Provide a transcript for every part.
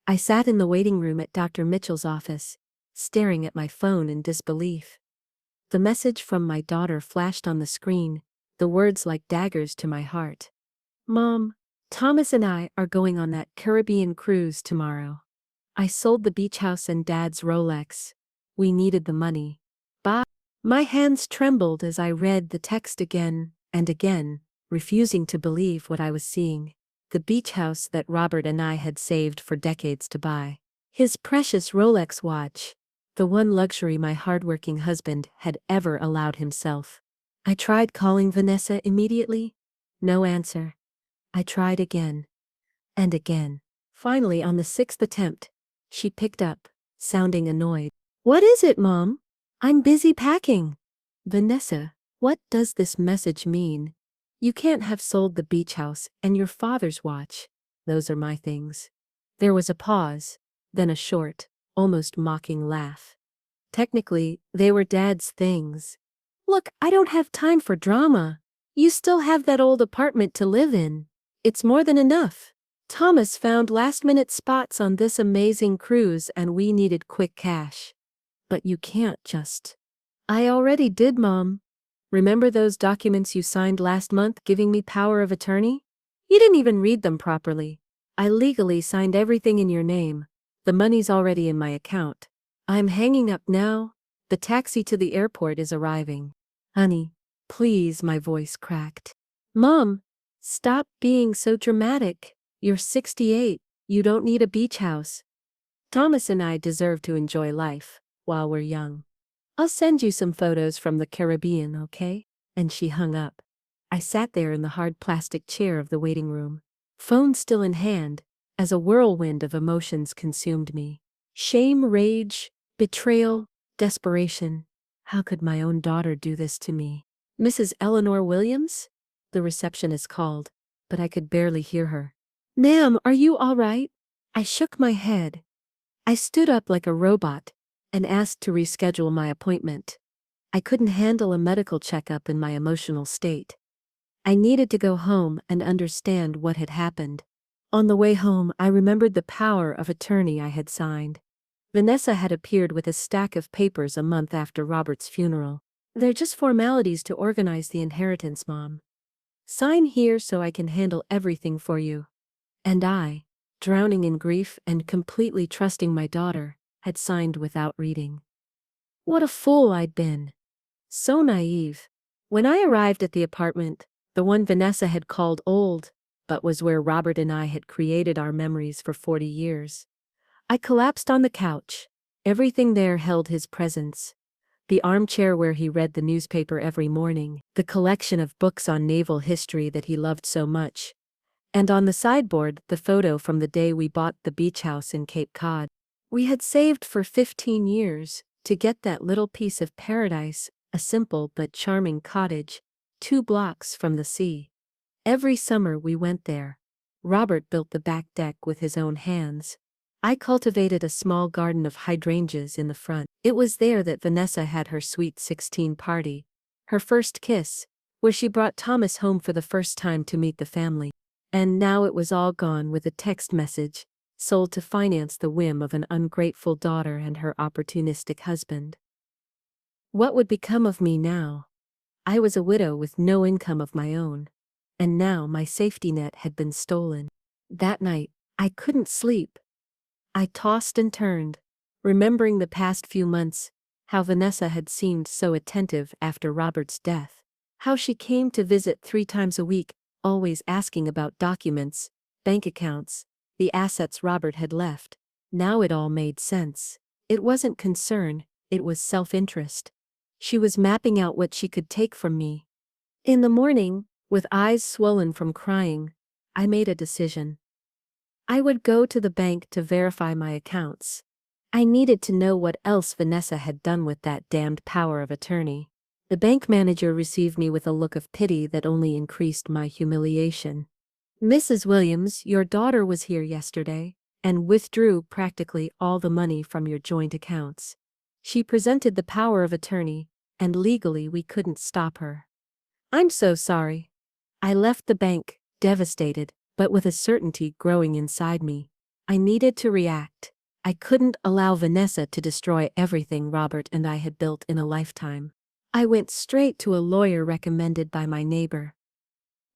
I sat in the waiting room at Dr. Mitchell's office, staring at my phone in disbelief. The message from my daughter flashed on the screen, the words like daggers to my heart. Mom, Thomas and I are going on that Caribbean cruise tomorrow. I sold the beach house and Dad's Rolex. We needed the money. Bye. My hands trembled as I read the text again and again, refusing to believe what I was seeing. The beach house that Robert and I had saved for decades to buy. His precious Rolex watch. The one luxury my hardworking husband had ever allowed himself. I tried calling Vanessa immediately. No answer. I tried again. And again. Finally, on the 6th attempt, she picked up, sounding annoyed. What is it, Mom? I'm busy packing. Vanessa, what does this message mean? You can't have sold the beach house and your father's watch. Those are my things. There was a pause, then a short, almost mocking laugh. Technically, they were Dad's things. Look, I don't have time for drama. You still have that old apartment to live in. It's more than enough. Thomas found last-minute spots on this amazing cruise and we needed quick cash. But you can't just. I already did, Mom. Remember those documents you signed last month giving me power of attorney? You didn't even read them properly. I legally signed everything in your name. The money's already in my account. I'm hanging up now. The taxi to the airport is arriving. Honey, please, my voice cracked. Mom, stop being so dramatic. You're 68. You don't need a beach house. Thomas and I deserve to enjoy life while we're young. I'll send you some photos from the Caribbean, okay? And she hung up. I sat there in the hard plastic chair of the waiting room, phone still in hand, as a whirlwind of emotions consumed me. Shame, rage, betrayal, desperation. How could my own daughter do this to me? Mrs. Eleanor Williams? The receptionist called, but I could barely hear her. Ma'am, are you all right? I shook my head. I stood up like a robot and asked to reschedule my appointment. I couldn't handle a medical checkup in my emotional state. I needed to go home and understand what had happened. On the way home, I remembered the power of attorney I had signed. Vanessa had appeared with a stack of papers a month after Robert's funeral. They're just formalities to organize the inheritance, Mom. Sign here so I can handle everything for you. And I, drowning in grief and completely trusting my daughter, had signed without reading. What a fool I'd been. So naive. When I arrived at the apartment, the one Vanessa had called old, but was where Robert and I had created our memories for 40 years, I collapsed on the couch. Everything there held his presence. The armchair where he read the newspaper every morning, the collection of books on naval history that he loved so much, and on the sideboard the photo from the day we bought the beach house in Cape Cod. We had saved for 15 years to get that little piece of paradise, a simple but charming cottage, 2 blocks from the sea. Every summer we went there. Robert built the back deck with his own hands. I cultivated a small garden of hydrangeas in the front. It was there that Vanessa had her sweet 16 party, her first kiss, where she brought Thomas home for the first time to meet the family. And now it was all gone with a text message, sold to finance the whim of an ungrateful daughter and her opportunistic husband. What would become of me now? I was a widow with no income of my own, and now my safety net had been stolen. That night, I couldn't sleep. I tossed and turned, remembering the past few months, how Vanessa had seemed so attentive after Robert's death, how she came to visit 3 times a week, always asking about documents, bank accounts, the assets Robert had left. Now it all made sense. It wasn't concern, it was self-interest. She was mapping out what she could take from me. In the morning, with eyes swollen from crying, I made a decision. I would go to the bank to verify my accounts. I needed to know what else Vanessa had done with that damned power of attorney. The bank manager received me with a look of pity that only increased my humiliation. Mrs. Williams, your daughter was here yesterday and withdrew practically all the money from your joint accounts. She presented the power of attorney, and legally we couldn't stop her. I'm so sorry. I left the bank, devastated, but with a certainty growing inside me. I needed to react. I couldn't allow Vanessa to destroy everything Robert and I had built in a lifetime. I went straight to a lawyer recommended by my neighbor.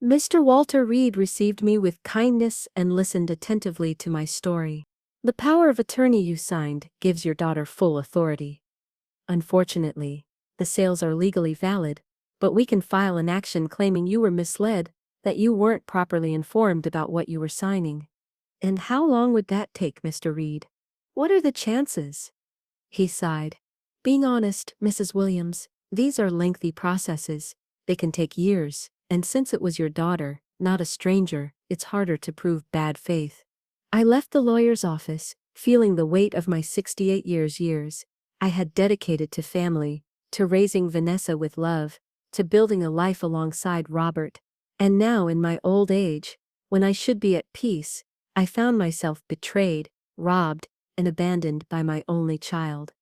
Mr. Walter Reed received me with kindness and listened attentively to my story. The power of attorney you signed gives your daughter full authority. Unfortunately, the sales are legally valid, but we can file an action claiming you were misled, that you weren't properly informed about what you were signing. And how long would that take, Mr. Reed? What are the chances? He sighed. Being honest, Mrs. Williams, these are lengthy processes. They can take years, and since it was your daughter, not a stranger, it's harder to prove bad faith. I left the lawyer's office, feeling the weight of my 68 years I had dedicated to family, to raising Vanessa with love, to building a life alongside Robert. And now in my old age, when I should be at peace, I found myself betrayed, robbed, and abandoned by my only child.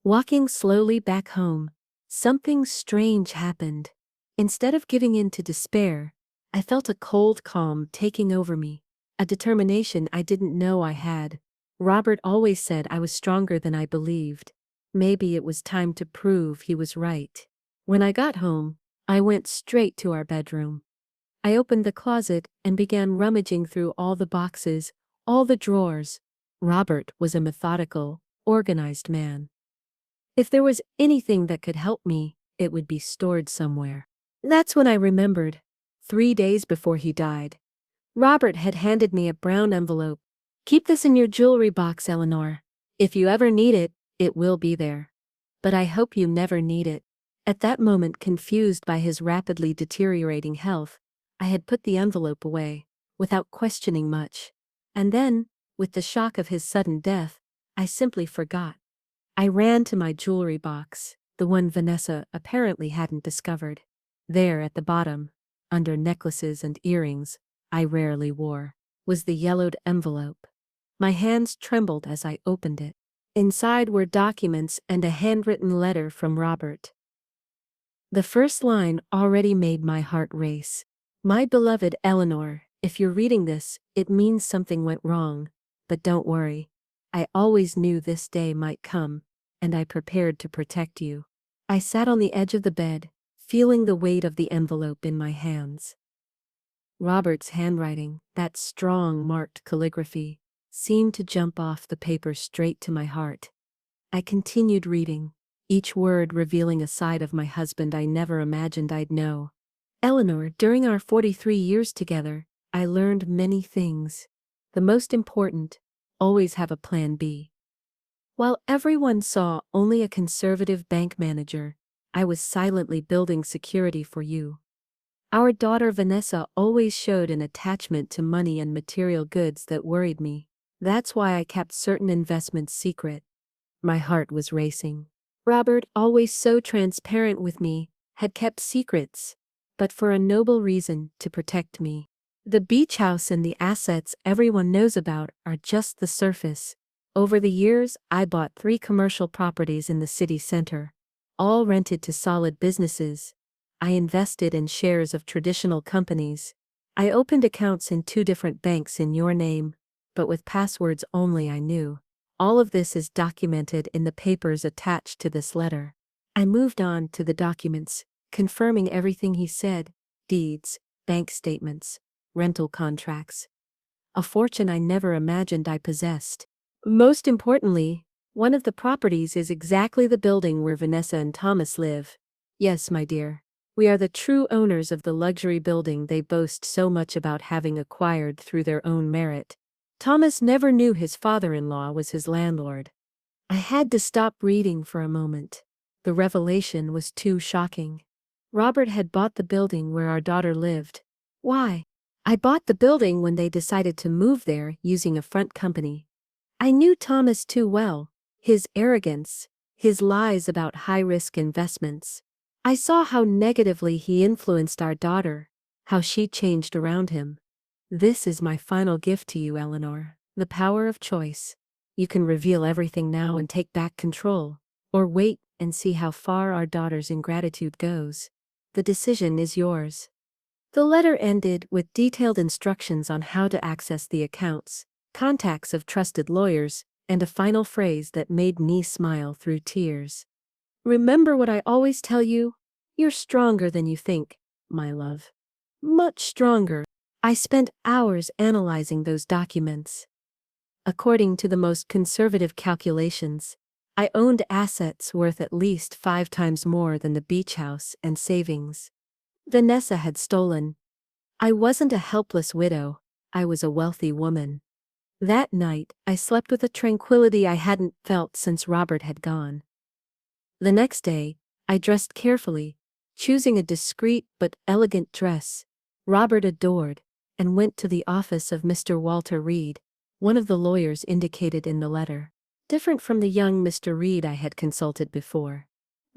Walking slowly back home, something strange happened. Instead of giving in to despair, I felt a cold calm taking over me, a determination I didn't know I had. Robert always said I was stronger than I believed. Maybe it was time to prove he was right. When I got home, I went straight to our bedroom. I opened the closet and began rummaging through all the boxes, all the drawers. Robert was a methodical, organized man. If there was anything that could help me, it would be stored somewhere. That's when I remembered. 3 days before he died, Robert had handed me a brown envelope. Keep this in your jewelry box, Eleanor. If you ever need it, it will be there. But I hope you never need it. At that moment, confused by his rapidly deteriorating health, I had put the envelope away, without questioning much. And then, with the shock of his sudden death, I simply forgot. I ran to my jewelry box, the one Vanessa apparently hadn't discovered. There at the bottom, under necklaces and earrings I rarely wore, was the yellowed envelope. My hands trembled as I opened it. Inside were documents and a handwritten letter from Robert. The first line already made my heart race. My beloved Eleanor, if you're reading this, it means something went wrong. But don't worry. I always knew this day might come, and I prepared to protect you. I sat on the edge of the bed, feeling the weight of the envelope in my hands. Robert's handwriting, that strong, marked calligraphy, seemed to jump off the paper straight to my heart. I continued reading, each word revealing a side of my husband I never imagined I'd know. Eleanor, during our 43 years together, I learned many things. The most important, always have a plan B. While everyone saw only a conservative bank manager, I was silently building security for you. Our daughter Vanessa always showed an attachment to money and material goods that worried me. That's why I kept certain investments secret. My heart was racing. Robert, always so transparent with me, had kept secrets, but for a noble reason, to protect me. The beach house and the assets everyone knows about are just the surface. Over the years, I bought 3 commercial properties in the city center, all rented to solid businesses. I invested in shares of traditional companies. I opened accounts in 2 different banks in your name, but with passwords only I knew. All of this is documented in the papers attached to this letter. I moved on to the documents, confirming everything he said: deeds, bank statements, rental contracts. A fortune I never imagined I possessed. Most importantly, one of the properties is exactly the building where Vanessa and Thomas live. Yes, my dear. We are the true owners of the luxury building they boast so much about having acquired through their own merit. Thomas never knew his father-in-law was his landlord. I had to stop reading for a moment. The revelation was too shocking. Robert had bought the building where our daughter lived. Why? I bought the building when they decided to move there using a front company. I knew Thomas too well, his arrogance, his lies about high-risk investments. I saw how negatively he influenced our daughter, how she changed around him. This is my final gift to you, Eleanor, the power of choice. You can reveal everything now and take back control, or wait and see how far our daughter's ingratitude goes. The decision is yours. The letter ended with detailed instructions on how to access the accounts, contacts of trusted lawyers, and a final phrase that made me smile through tears. Remember what I always tell you? You're stronger than you think, my love. Much stronger. I spent hours analyzing those documents. According to the most conservative calculations, I owned assets worth at least 5 times more than the beach house and savings Vanessa had stolen. I wasn't a helpless widow, I was a wealthy woman. That night, I slept with a tranquility I hadn't felt since Robert had gone. The next day, I dressed carefully, choosing a discreet but elegant dress Robert adored, and went to the office of Mr. Walter Reed, one of the lawyers indicated in the letter. Different from the young Mr. Reed I had consulted before.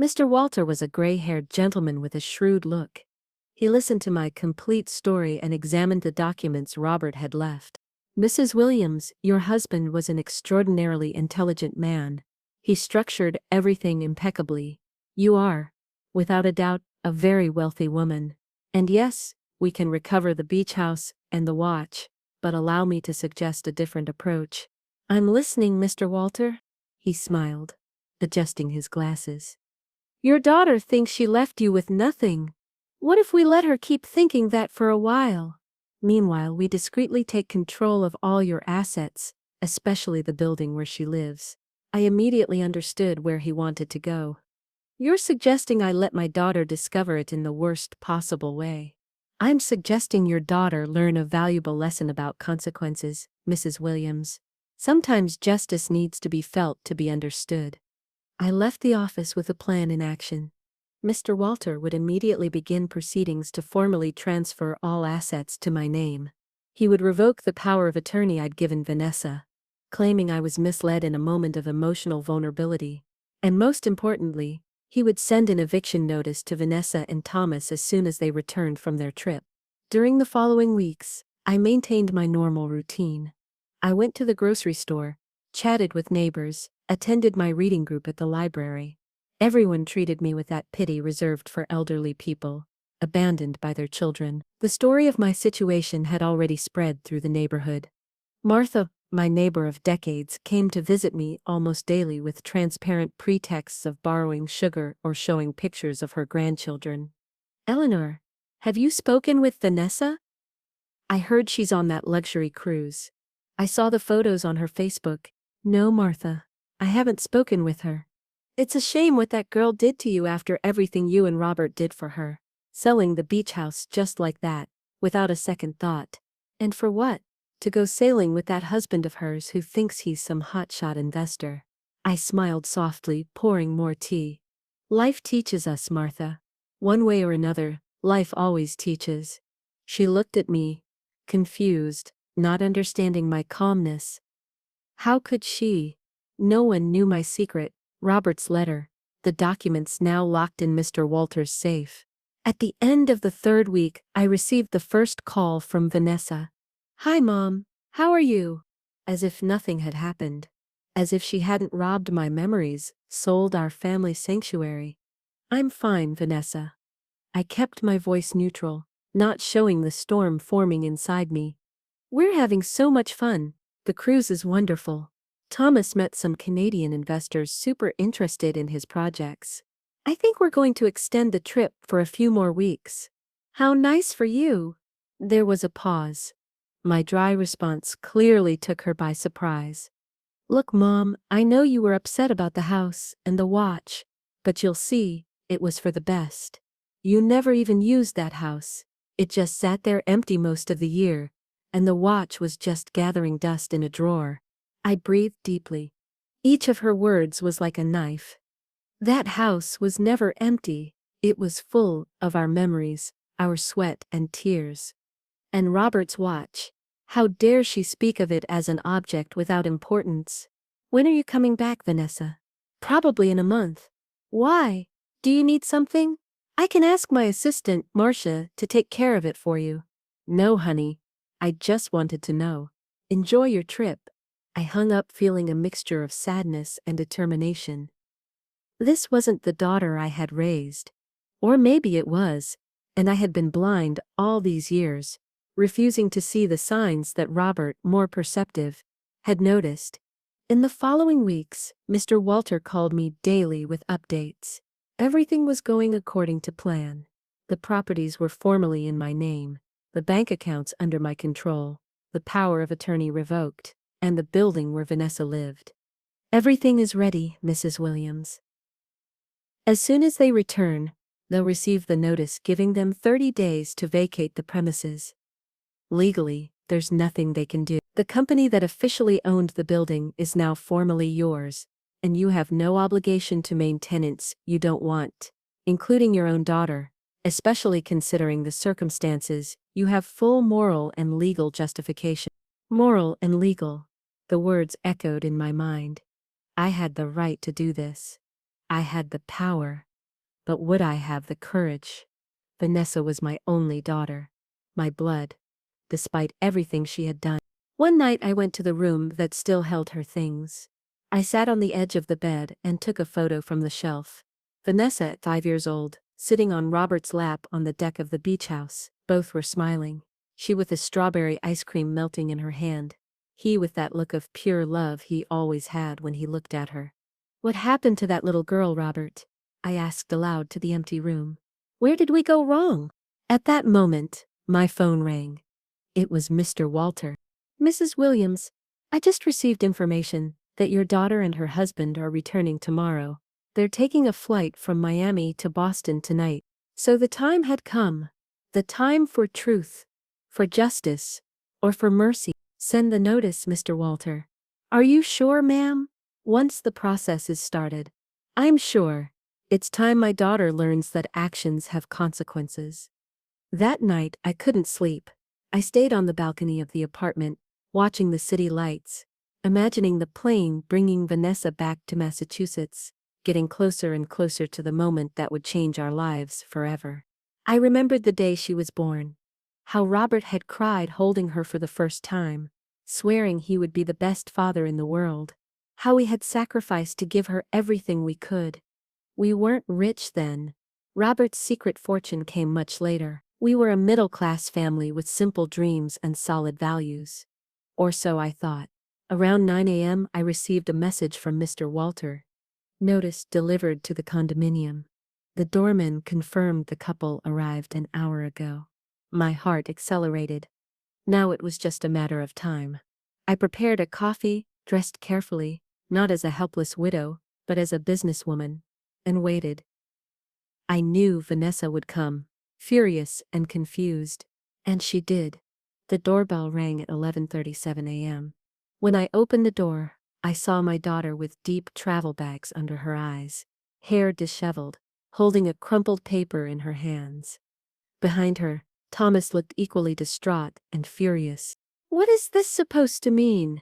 Mr. Walter was a gray-haired gentleman with a shrewd look. He listened to my complete story and examined the documents Robert had left. Mrs. Williams, your husband was an extraordinarily intelligent man. He structured everything impeccably. You are, without a doubt, a very wealthy woman. And yes, we can recover the beach house and the watch, but allow me to suggest a different approach. I'm listening, Mr. Walter. He smiled, adjusting his glasses. Your daughter thinks she left you with nothing. What if we let her keep thinking that for a while? Meanwhile, we discreetly take control of all your assets, especially the building where she lives. I immediately understood where he wanted to go. You're suggesting I let my daughter discover it in the worst possible way. I'm suggesting your daughter learn a valuable lesson about consequences, Mrs. Williams. Sometimes justice needs to be felt to be understood. I left the office with a plan in action. Mr. Walter would immediately begin proceedings to formally transfer all assets to my name. He would revoke the power of attorney I'd given Vanessa, claiming I was misled in a moment of emotional vulnerability. And most importantly, he would send an eviction notice to Vanessa and Thomas as soon as they returned from their trip. During the following weeks, I maintained my normal routine. I went to the grocery store, chatted with neighbors, attended my reading group at the library. Everyone treated me with that pity reserved for elderly people, abandoned by their children. The story of my situation had already spread through the neighborhood. Martha, my neighbor of decades, came to visit me almost daily with transparent pretexts of borrowing sugar or showing pictures of her grandchildren. Eleanor, have you spoken with Vanessa? I heard she's on that luxury cruise. I saw the photos on her Facebook. No, Martha, I haven't spoken with her. It's a shame what that girl did to you after everything you and Robert did for her. Selling the beach house just like that, without a second thought. And for what? To go sailing with that husband of hers who thinks he's some hotshot investor. I smiled softly, pouring more tea. Life teaches us, Martha. One way or another, life always teaches. She looked at me, confused, not understanding my calmness. How could she? No one knew my secret. Robert's letter, the documents now locked in Mr. Walter's safe. At the end of the 3rd week, I received the first call from Vanessa. Hi, Mom. How are you? As if nothing had happened. As if she hadn't robbed my memories, sold our family sanctuary. I'm fine, Vanessa. I kept my voice neutral, not showing the storm forming inside me. We're having so much fun. The cruise is wonderful. Thomas met some Canadian investors super interested in his projects. I think we're going to extend the trip for a few more weeks. How nice for you. There was a pause. My dry response clearly took her by surprise. Look, Mom, I know you were upset about the house and the watch, but you'll see, it was for the best. You never even used that house. It just sat there empty most of the year, and the watch was just gathering dust in a drawer. I breathed deeply. Each of her words was like a knife. That house was never empty. It was full of our memories, our sweat and tears. And Robert's watch. How dare she speak of it as an object without importance? When are you coming back, Vanessa? Probably in a month. Why? Do you need something? I can ask my assistant, Marcia, to take care of it for you. No, honey. I just wanted to know. Enjoy your trip. I hung up feeling a mixture of sadness and determination. This wasn't the daughter I had raised. Or maybe it was, and I had been blind all these years. refusing to see the signs that Robert, more perceptive, had noticed. In the following weeks, Mr. Walter called me daily with updates. Everything was going according to plan. The properties were formally in my name, the bank accounts under my control, the power of attorney revoked, and the building where Vanessa lived. Everything is ready, Mrs. Williams. As soon as they return, they'll receive the notice giving them 30 days to vacate the premises. Legally, there's nothing they can do. The company that officially owned the building is now formally yours, and you have no obligation to maintain tenants you don't want, including your own daughter. Especially considering the circumstances, you have full moral and legal justification. Moral and legal. The words echoed in my mind. I had the right to do this. I had the power. But would I have the courage? Vanessa was my only daughter. My blood. Despite everything she had done. One night I went to the room that still held her things. I sat on the edge of the bed and took a photo from the shelf. Vanessa at 5 years old, sitting on Robert's lap on the deck of the beach house. Both were smiling. She with a strawberry ice cream melting in her hand. He with that look of pure love he always had when he looked at her. What happened to that little girl, Robert? I asked aloud to the empty room. Where did we go wrong? At that moment, my phone rang. It was Mr. Walter. Mrs. Williams, I just received information that your daughter and her husband are returning tomorrow. They're taking a flight from Miami to Boston tonight. So the time had come. The time for truth, for justice, or for mercy. Send the notice, Mr. Walter. Are you sure, ma'am? Once the process is started. I'm sure. It's time my daughter learns that actions have consequences. That night I couldn't sleep. I stayed on the balcony of the apartment, watching the city lights, imagining the plane bringing Vanessa back to Massachusetts, getting closer and closer to the moment that would change our lives forever. I remembered the day she was born. How Robert had cried holding her for the first time, swearing he would be the best father in the world. How we had sacrificed to give her everything we could. We weren't rich then. Robert's secret fortune came much later. We were a middle-class family with simple dreams and solid values. Or so I thought. Around 9 a.m. I received a message from Mr. Walter. Notice delivered to the condominium. The doorman confirmed the couple arrived an hour ago. My heart accelerated. Now it was just a matter of time. I prepared a coffee, dressed carefully, not as a helpless widow, but as a businesswoman, and waited. I knew Vanessa would come. Furious and confused. And she did. The doorbell rang at 11:37 a.m. When I opened the door, I saw my daughter with deep travel bags under her eyes, hair disheveled, holding a crumpled paper in her hands. Behind her, Thomas looked equally distraught and furious. What is this supposed to mean?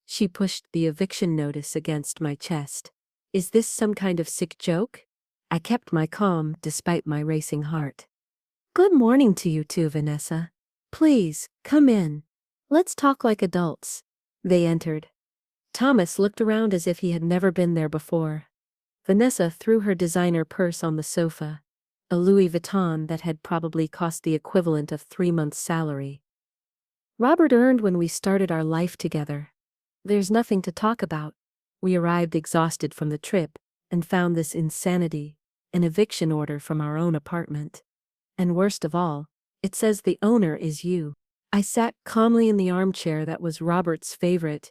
She pushed the eviction notice against my chest. Is this some kind of sick joke? I kept my calm despite my racing heart. Good morning to you too, Vanessa. Please, come in. Let's talk like adults. They entered. Thomas looked around as if he had never been there before. Vanessa threw her designer purse on the sofa, a Louis Vuitton that had probably cost the equivalent of 3 months' salary. Robert earned when we started our life together. There's nothing to talk about. We arrived exhausted from the trip and found this insanity, an eviction order from our own apartment. And worst of all, it says the owner is you. I sat calmly in the armchair that was Robert's favorite.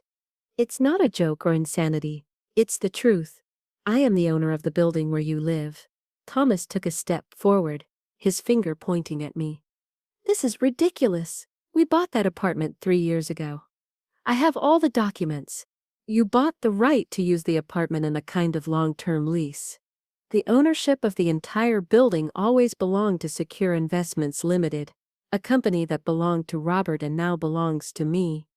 It's not a joke or insanity. It's the truth. I am the owner of the building where you live. Thomas took a step forward, his finger pointing at me. This is ridiculous. We bought that apartment 3 years ago. I have all the documents. You bought the right to use the apartment in a kind of long-term lease. The ownership of the entire building always belonged to Secure Investments Limited, a company that belonged to Robert and now belongs to me.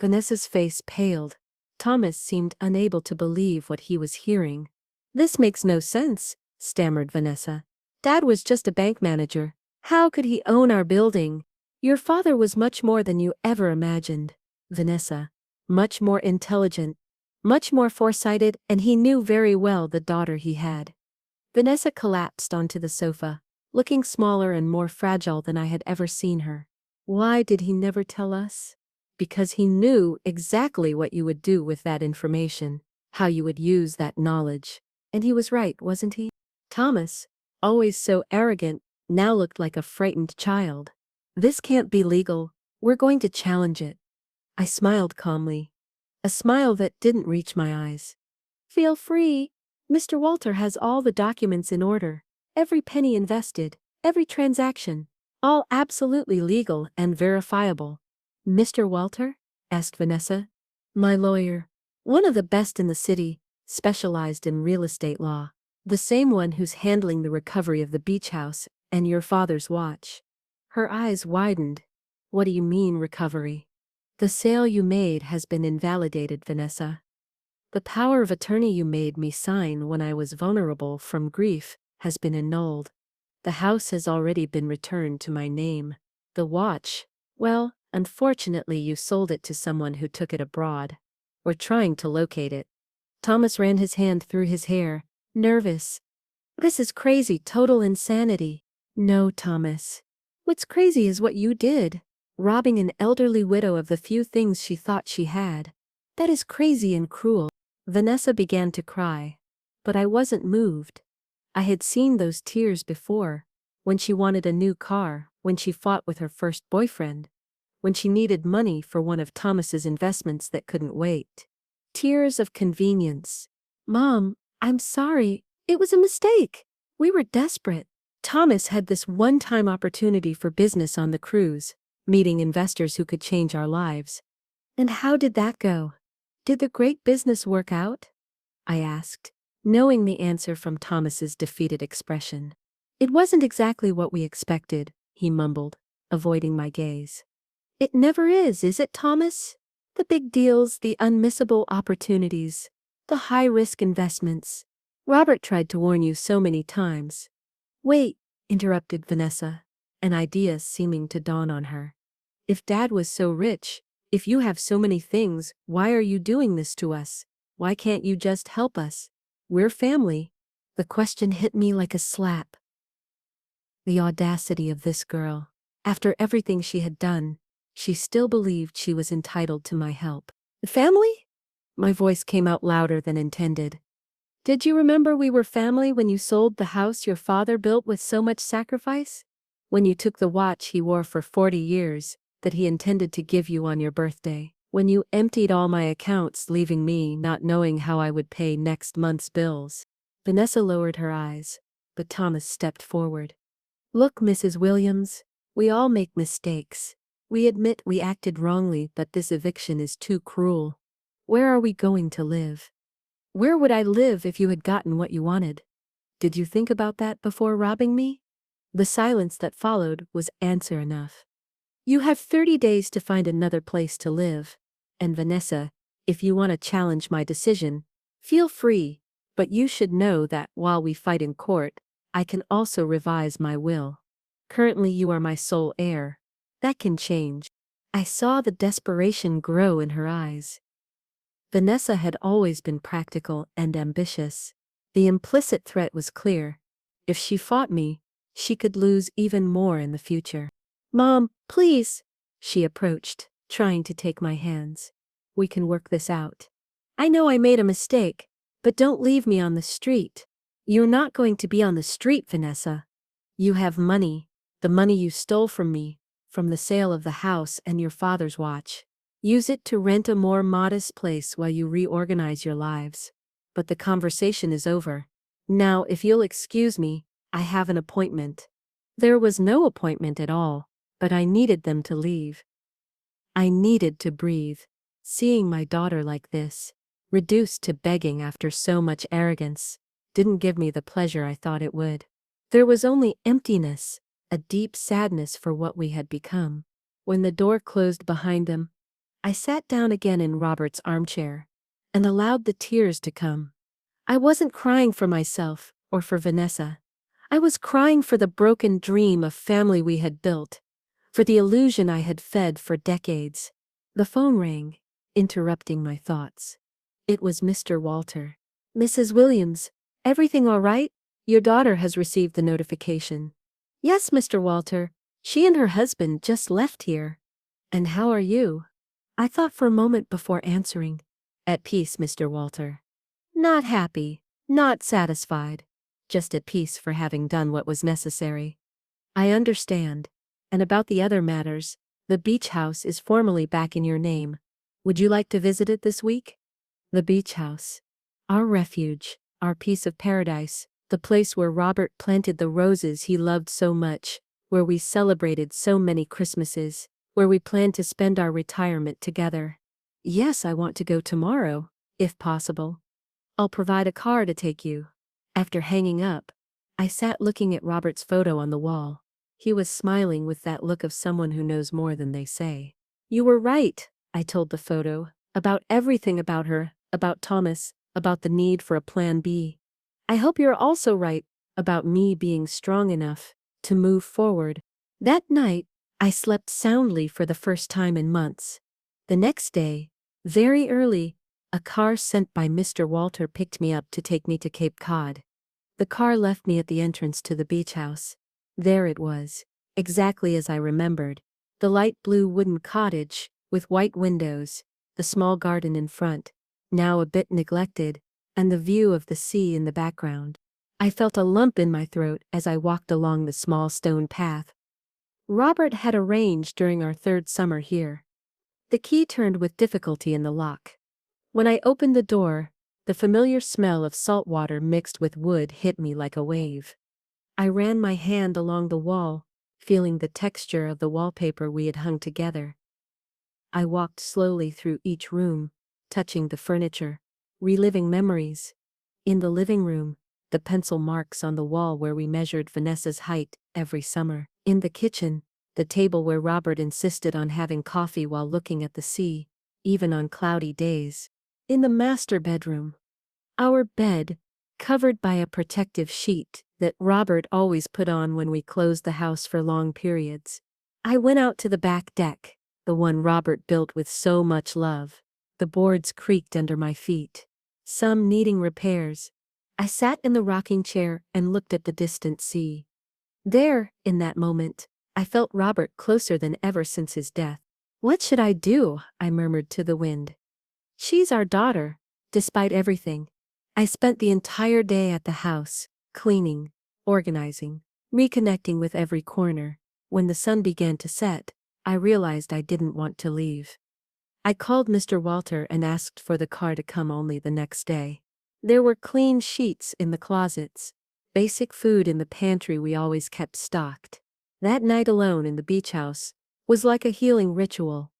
Vanessa's face paled. Thomas seemed unable to believe what he was hearing. This makes no sense, stammered Vanessa. Dad was just a bank manager. How could he own our building? Your father was much more than you ever imagined, Vanessa. Much more intelligent, much more foresighted, and he knew very well the daughter he had. Vanessa collapsed onto the sofa, looking smaller and more fragile than I had ever seen her. Why did he never tell us? Because he knew exactly what you would do with that information, how you would use that knowledge. And he was right, wasn't he? Thomas, always so arrogant, now looked like a frightened child. This can't be legal. We're going to challenge it. I smiled calmly. A smile that didn't reach my eyes. Feel free. Mr. Walter has all the documents in order. Every penny invested, every transaction, all absolutely legal and verifiable. Mr. Walter? Asked Vanessa. My lawyer. One of the best in the city, specialized in real estate law. The same one who's handling the recovery of the beach house and your father's watch. Her eyes widened. What do you mean, recovery? The sale you made has been invalidated, Vanessa. The power of attorney you made me sign when I was vulnerable from grief has been annulled. The house has already been returned to my name. The watch, well, unfortunately you sold it to someone who took it abroad. We're trying to locate it. Thomas ran his hand through his hair, nervous. This is crazy, total insanity. No, Thomas. What's crazy is what you did. Robbing an elderly widow of the few things she thought she had. That is crazy and cruel. Vanessa began to cry. But I wasn't moved. I had seen those tears before, when she wanted a new car, when she fought with her first boyfriend, when she needed money for one of Thomas's investments that couldn't wait. Tears of convenience. Mom, I'm sorry. It was a mistake. We were desperate. Thomas had this one-time opportunity for business on the cruise, meeting investors who could change our lives. And how did that go? Did the great business work out? I asked, knowing the answer from Thomas's defeated expression. It wasn't exactly what we expected, he mumbled, avoiding my gaze. It never is it, Thomas? The big deals, the unmissable opportunities, the high-risk investments. Robert tried to warn you so many times. Wait, interrupted Vanessa, an idea seeming to dawn on her. If Dad was so rich, if you have so many things, why are you doing this to us? Why can't you just help us? We're family. The question hit me like a slap. The audacity of this girl. After everything she had done, she still believed she was entitled to my help. Family? My voice came out louder than intended. Did you remember we were family when you sold the house your father built with so much sacrifice? When you took the watch he wore for 40 years, that he intended to give you on your birthday? When you emptied all my accounts, leaving me not knowing how I would pay next month's bills? Vanessa lowered her eyes, but Thomas stepped forward. Look, Mrs. Williams, we all make mistakes. We admit we acted wrongly, but this eviction is too cruel. Where are we going to live? Where would I live if you had gotten what you wanted? Did you think about that before robbing me? The silence that followed was answer enough. You have 30 days to find another place to live. And Vanessa, if you want to challenge my decision, feel free, but you should know that while we fight in court, I can also revise my will. Currently you are my sole heir. That can change. I saw the desperation grow in her eyes. Vanessa had always been practical and ambitious. The implicit threat was clear. If she fought me, she could lose even more in the future. Mom, please. She approached, trying to take my hands. We can work this out. I know I made a mistake, but don't leave me on the street. You're not going to be on the street, Vanessa. You have money, the money you stole from me, from the sale of the house and your father's watch. Use it to rent a more modest place while you reorganize your lives. But the conversation is over. Now, if you'll excuse me, I have an appointment. There was no appointment at all, but I needed them to leave. I needed to breathe. Seeing my daughter like this, reduced to begging after so much arrogance, didn't give me the pleasure I thought it would. There was only emptiness, a deep sadness for what we had become. When the door closed behind them, I sat down again in Robert's armchair and allowed the tears to come. I wasn't crying for myself or for Vanessa. I was crying for the broken dream of family we had built, for the illusion I had fed for decades. The phone rang, interrupting my thoughts. It was Mr. Walter. Mrs. Williams, everything all right? Your daughter has received the notification. Yes, Mr. Walter. She and her husband just left here. And how are you? I thought for a moment before answering. At peace, Mr. Walter. Not happy, not satisfied, just at peace for having done what was necessary. I understand. And about the other matters, the beach house is formally back in your name. Would you like to visit it this week? The beach house. Our refuge, our piece of paradise, the place where Robert planted the roses he loved so much, where we celebrated so many Christmases, where we planned to spend our retirement together. Yes, I want to go tomorrow, if possible. I'll provide a car to take you. After hanging up, I sat looking at Robert's photo on the wall. He was smiling with that look of someone who knows more than they say. You were right, I told the photo, about everything about her, about Thomas, about the need for a plan B. I hope you're also right about me being strong enough to move forward. That night, I slept soundly for the first time in months. The next day, very early, a car sent by Mr. Walter picked me up to take me to Cape Cod. The car left me at the entrance to the beach house. There it was, exactly as I remembered. The light blue wooden cottage, with white windows, the small garden in front, now a bit neglected, and the view of the sea in the background. I felt a lump in my throat as I walked along the small stone path. Robert had arranged during our third summer here. The key turned with difficulty in the lock. When I opened the door, the familiar smell of salt water mixed with wood hit me like a wave. I ran my hand along the wall, feeling the texture of the wallpaper we had hung together. I walked slowly through each room, touching the furniture, reliving memories. In the living room, the pencil marks on the wall where we measured Vanessa's height every summer. In the kitchen, the table where Robert insisted on having coffee while looking at the sea, even on cloudy days. In the master bedroom, our bed, covered by a protective sheet that Robert always put on when we closed the house for long periods. I went out to the back deck, the one Robert built with so much love. The boards creaked under my feet, some needing repairs. I sat in the rocking chair and looked at the distant sea. There, in that moment, I felt Robert closer than ever since his death. What should I do? I murmured to the wind. She's our daughter, despite everything. I spent the entire day at the house, cleaning, organizing, reconnecting with every corner. When the sun began to set, I realized I didn't want to leave. I called Mr. Walter and asked for the car to come only the next day. There were clean sheets in the closets, basic food in the pantry we always kept stocked. That night alone in the beach house was like a healing ritual.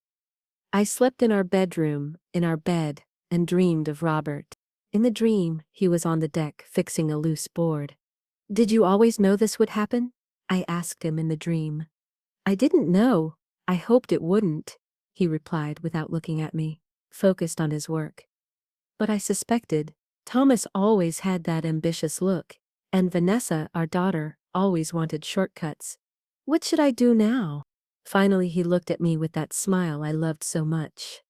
I slept in our bedroom, in our bed, and dreamed of Robert. In the dream, he was on the deck fixing a loose board. Did you always know this would happen? I asked him in the dream. I didn't know. I hoped it wouldn't, he replied without looking at me, focused on his work. But I suspected. Thomas always had that ambitious look, and Vanessa, our daughter, always wanted shortcuts. What should I do now? Finally he looked at me with that smile I loved so much.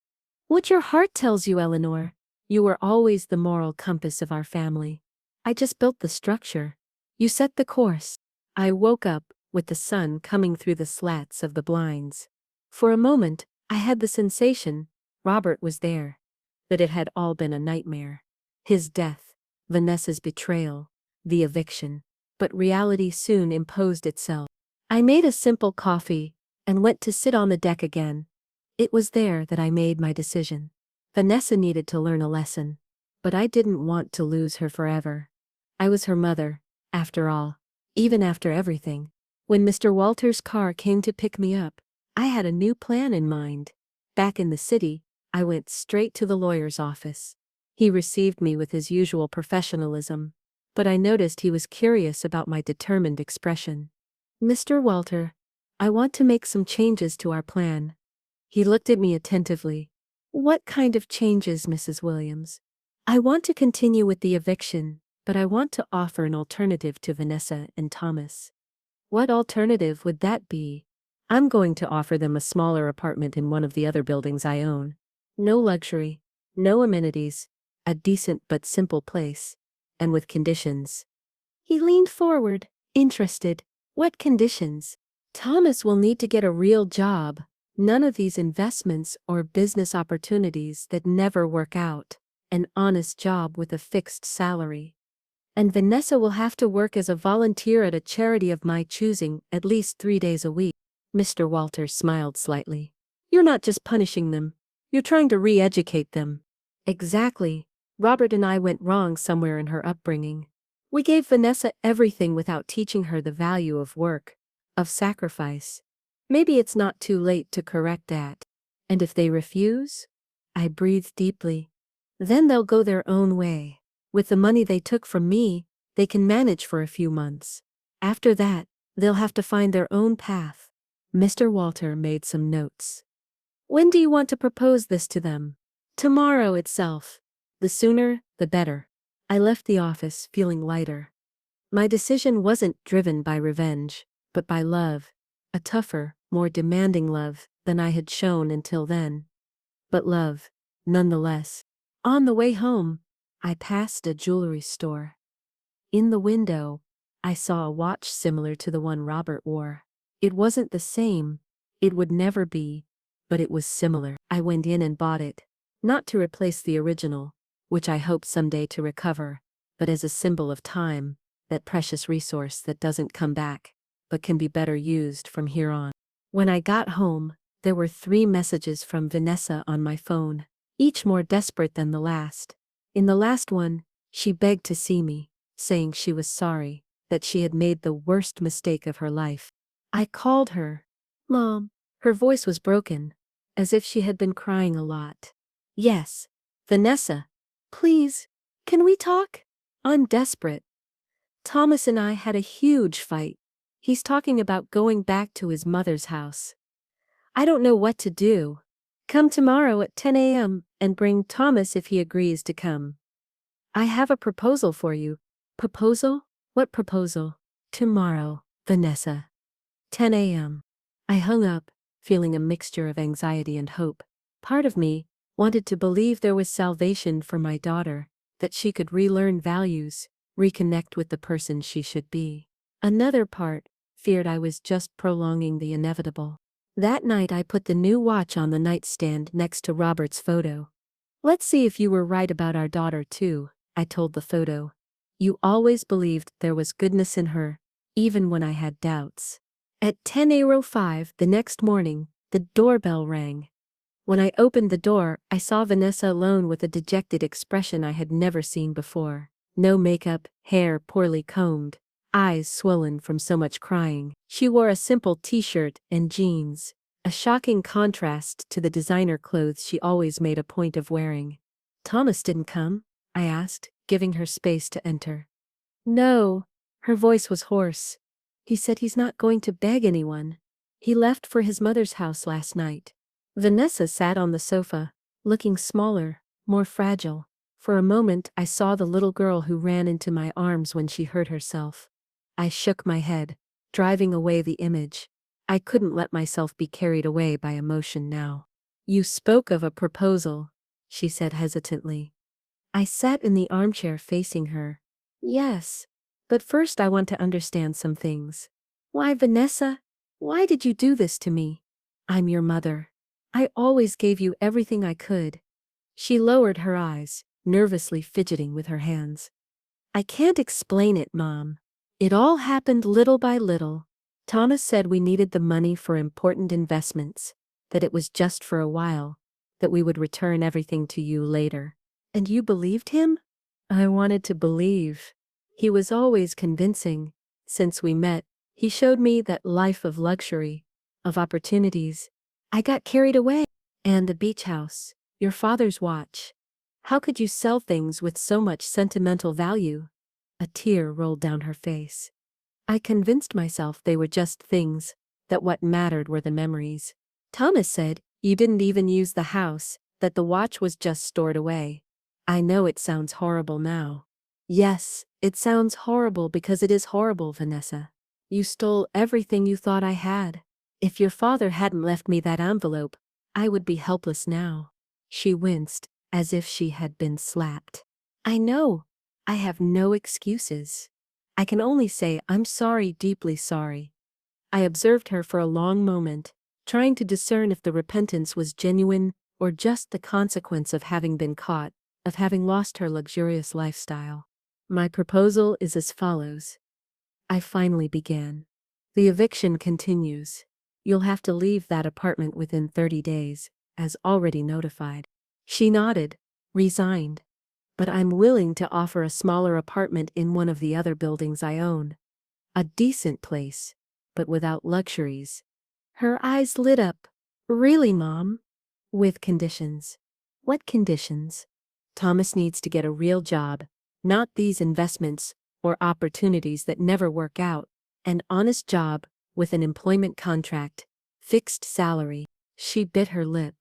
What your heart tells you, Eleanor. You were always the moral compass of our family. I just built the structure. You set the course. I woke up with the sun coming through the slats of the blinds. For a moment, I had the sensation Robert was there, that it had all been a nightmare. His death, Vanessa's betrayal, the eviction. But reality soon imposed itself. I made a simple coffee and went to sit on the deck again. It was there that I made my decision. Vanessa needed to learn a lesson, but I didn't want to lose her forever. I was her mother, after all, even after everything. When Mr. Walter's car came to pick me up, I had a new plan in mind. Back in the city, I went straight to the lawyer's office. He received me with his usual professionalism, but I noticed he was curious about my determined expression. Mr. Walter, I want to make some changes to our plan. He looked at me attentively. What kind of changes, Mrs. Williams? I want to continue with the eviction, but I want to offer an alternative to Vanessa and Thomas. What alternative would that be? I'm going to offer them a smaller apartment in one of the other buildings I own. No luxury, no amenities, a decent but simple place, and with conditions. He leaned forward, interested. What conditions? Thomas will need to get a real job. None of these investments or business opportunities that never work out. An honest job with a fixed salary. And Vanessa will have to work as a volunteer at a charity of my choosing at least 3 days a week. Mr. Walters smiled slightly. You're not just punishing them. You're trying to re-educate them. Exactly. Robert and I went wrong somewhere in her upbringing. We gave Vanessa everything without teaching her the value of work, of sacrifice. Maybe it's not too late to correct that. And if they refuse? I breathed deeply. Then they'll go their own way. With the money they took from me, they can manage for a few months. After that, they'll have to find their own path. Mr. Walter made some notes. When do you want to propose this to them? Tomorrow itself. The sooner, the better. I left the office feeling lighter. My decision wasn't driven by revenge, but by love. A tougher, more demanding love than I had shown until then. But love, nonetheless. On the way home, I passed a jewelry store. In the window, I saw a watch similar to the one Robert wore. It wasn't the same. It would never be. But it was similar. I went in and bought it. Not to replace the original, which I hope someday to recover, but as a symbol of time, that precious resource that doesn't come back, but can be better used from here on. When I got home, there were 3 messages from Vanessa on my phone, each more desperate than the last. In the last one, she begged to see me, saying she was sorry, that she had made the worst mistake of her life. I called her. Mom. Her voice was broken, as if she had been crying a lot. Yes, Vanessa. Please, can we talk? I'm desperate. Thomas and I had a huge fight. He's talking about going back to his mother's house. I don't know what to do. Come tomorrow at 10 a.m. and bring Thomas if he agrees to come. I have a proposal for you. Proposal? What proposal? Tomorrow, Vanessa. 10 a.m. I hung up, feeling a mixture of anxiety and hope. Part of me wanted to believe there was salvation for my daughter, that she could relearn values, reconnect with the person she should be. Another part feared I was just prolonging the inevitable. That night I put the new watch on the nightstand next to Robert's photo. Let's see if you were right about our daughter too, I told the photo. You always believed there was goodness in her, even when I had doubts. At 10:05 the next morning, the doorbell rang. When I opened the door, I saw Vanessa alone with a dejected expression I had never seen before. No makeup, hair poorly combed, eyes swollen from so much crying. She wore a simple t-shirt and jeans, a shocking contrast to the designer clothes she always made a point of wearing. Thomas didn't come? I asked, giving her space to enter. No. Her voice was hoarse. He said he's not going to beg anyone. He left for his mother's house last night. Vanessa sat on the sofa, looking smaller, more fragile. For a moment I saw the little girl who ran into my arms when she hurt herself. I shook my head, driving away the image. I couldn't let myself be carried away by emotion now. You spoke of a proposal, she said hesitantly. I sat in the armchair facing her. Yes, but first I want to understand some things. Why, Vanessa? Why did you do this to me? I'm your mother. I always gave you everything I could. She lowered her eyes, nervously fidgeting with her hands. I can't explain it, Mom. It all happened little by little. Thomas said we needed the money for important investments, that it was just for a while, that we would return everything to you later. And you believed him? I wanted to believe. He was always convincing. Since we met, he showed me that life of luxury, of opportunities. I got carried away. And the beach house, your father's watch. How could you sell things with so much sentimental value? A tear rolled down her face. I convinced myself they were just things, that what mattered were the memories. Thomas said, you didn't even use the house, that the watch was just stored away. I know it sounds horrible now. Yes, it sounds horrible because it is horrible, Vanessa. You stole everything you thought I had. If your father hadn't left me that envelope, I would be helpless now. She winced, as if she had been slapped. I know. I have no excuses. I can only say I'm sorry, deeply sorry. I observed her for a long moment, trying to discern if the repentance was genuine or just the consequence of having been caught, of having lost her luxurious lifestyle. My proposal is as follows. I finally began. The eviction continues. You'll have to leave that apartment within 30 days, as already notified. She nodded, resigned. But I'm willing to offer a smaller apartment in one of the other buildings I own. A decent place, but without luxuries. Her eyes lit up. Really, Mom? With conditions. What conditions? Thomas needs to get a real job, not these investments or opportunities that never work out. An honest job, with an employment contract, fixed salary. She bit her lip.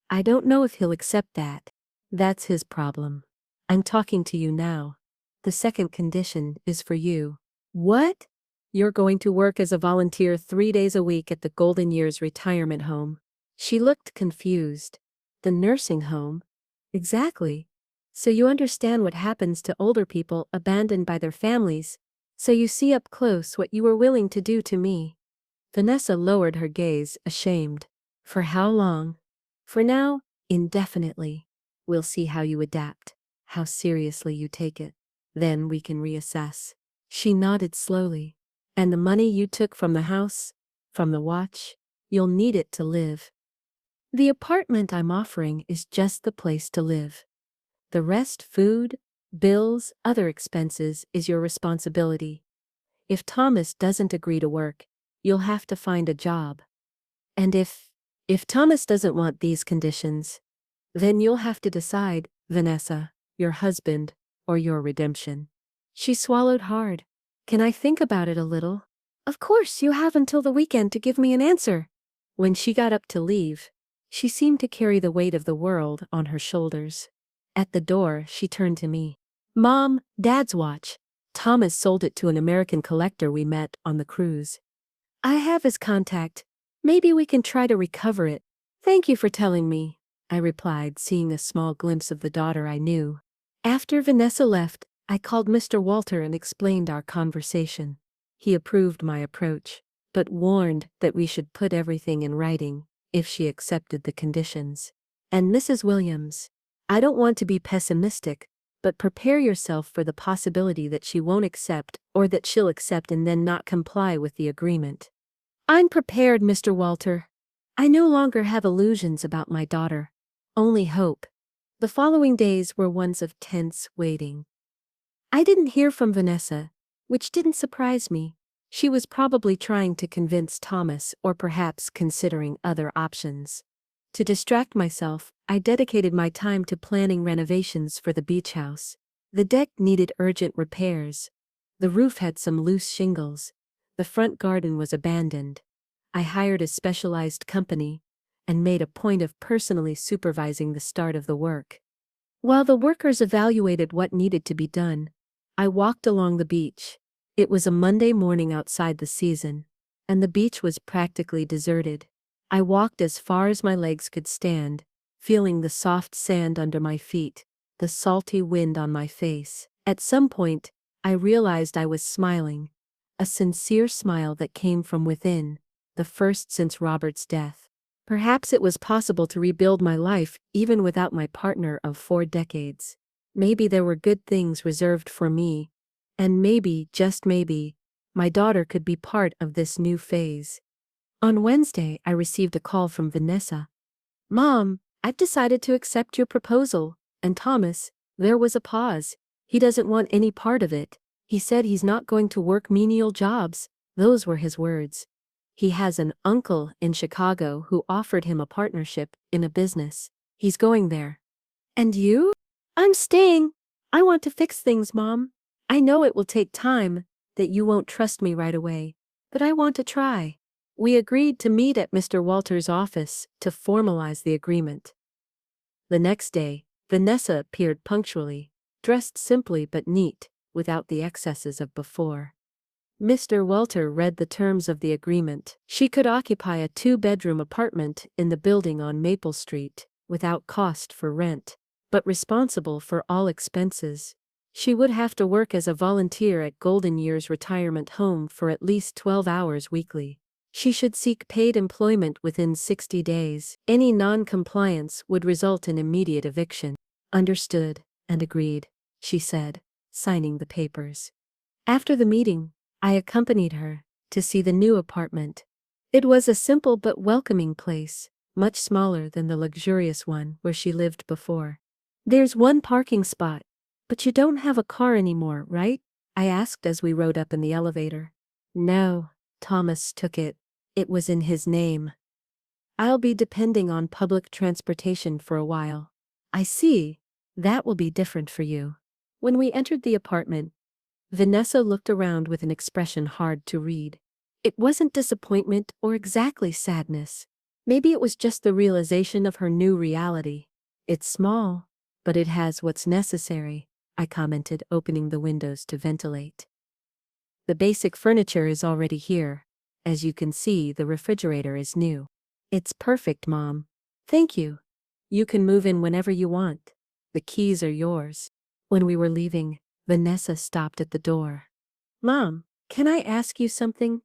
I don't know if he'll accept that. That's his problem. I'm talking to you now. The second condition is for you. What? You're going to work as a volunteer 3 days a week at the Golden Years retirement home. She looked confused. The nursing home? Exactly. So you understand what happens to older people abandoned by their families. So you see up close what you were willing to do to me. Vanessa lowered her gaze, ashamed. For how long? For now, indefinitely. We'll see how you adapt, how seriously you take it. Then we can reassess. She nodded slowly. And the money you took from the house, from the watch, you'll need it to live. The apartment I'm offering is just the place to live. The rest, food, bills, other expenses, is your responsibility. If Thomas doesn't agree to work, you'll have to find a job. And if Thomas doesn't want these conditions, then you'll have to decide, Vanessa, your husband, or your redemption. She swallowed hard. Can I think about it a little? Of course, you have until the weekend to give me an answer. When she got up to leave, she seemed to carry the weight of the world on her shoulders. At the door, she turned to me. Mom, Dad's watch. Thomas sold it to an American collector we met on the cruise. I have his contact. Maybe we can try to recover it. Thank you for telling me, I replied, seeing a small glimpse of the daughter I knew. After Vanessa left, I called Mr. Walter and explained our conversation. He approved my approach, but warned that we should put everything in writing if she accepted the conditions. And Mrs. Williams, I don't want to be pessimistic, but prepare yourself for the possibility that she won't accept or that she'll accept and then not comply with the agreement. I'm prepared, Mr. Walter. I no longer have illusions about my daughter, only hope. The following days were ones of tense waiting. I didn't hear from Vanessa, which didn't surprise me. She was probably trying to convince Thomas or perhaps considering other options. To distract myself, I dedicated my time to planning renovations for the beach house. The deck needed urgent repairs. The roof had some loose shingles. The front garden was abandoned. I hired a specialized company and made a point of personally supervising the start of the work. While the workers evaluated what needed to be done, I walked along the beach. It was a Monday morning outside the season, and the beach was practically deserted. I walked as far as my legs could stand, feeling the soft sand under my feet, the salty wind on my face. At some point, I realized I was smiling, a sincere smile that came from within, the first since Robert's death. Perhaps it was possible to rebuild my life even without my partner of 4 decades. Maybe there were good things reserved for me, and maybe, just maybe, my daughter could be part of this new phase. On Wednesday, I received a call from Vanessa. Mom, I've decided to accept your proposal, and Thomas, there was a pause. He doesn't want any part of it. He said he's not going to work menial jobs. Those were his words. He has an uncle in Chicago who offered him a partnership in a business. He's going there. And you? I'm staying. I want to fix things, Mom. I know it will take time, that you won't trust me right away, but I want to try. We agreed to meet at Mr. Walter's office to formalize the agreement. The next day, Vanessa appeared punctually, dressed simply but neat, without the excesses of before. Mr. Walter read the terms of the agreement. She could occupy a 2-bedroom apartment in the building on Maple Street, without cost for rent, but responsible for all expenses. She would have to work as a volunteer at Golden Years Retirement Home for at least 12 hours weekly. She should seek paid employment within 60 days. Any non-compliance would result in immediate eviction. Understood and agreed, she said, signing the papers. After the meeting, I accompanied her to see the new apartment. It was a simple but welcoming place, much smaller than the luxurious one where she lived before. There's one parking spot, but you don't have a car anymore, right? I asked as we rode up in the elevator. No, Thomas took it. It was in his name. I'll be depending on public transportation for a while. I see. That will be different for you. When we entered the apartment, Vanessa looked around with an expression hard to read. It wasn't disappointment or exactly sadness. Maybe it was just the realization of her new reality. It's small, but it has what's necessary, I commented, opening the windows to ventilate. The basic furniture is already here. As you can see, the refrigerator is new. It's perfect, Mom. Thank you. You can move in whenever you want. The keys are yours. When we were leaving, Vanessa stopped at the door. Mom, can I ask you something?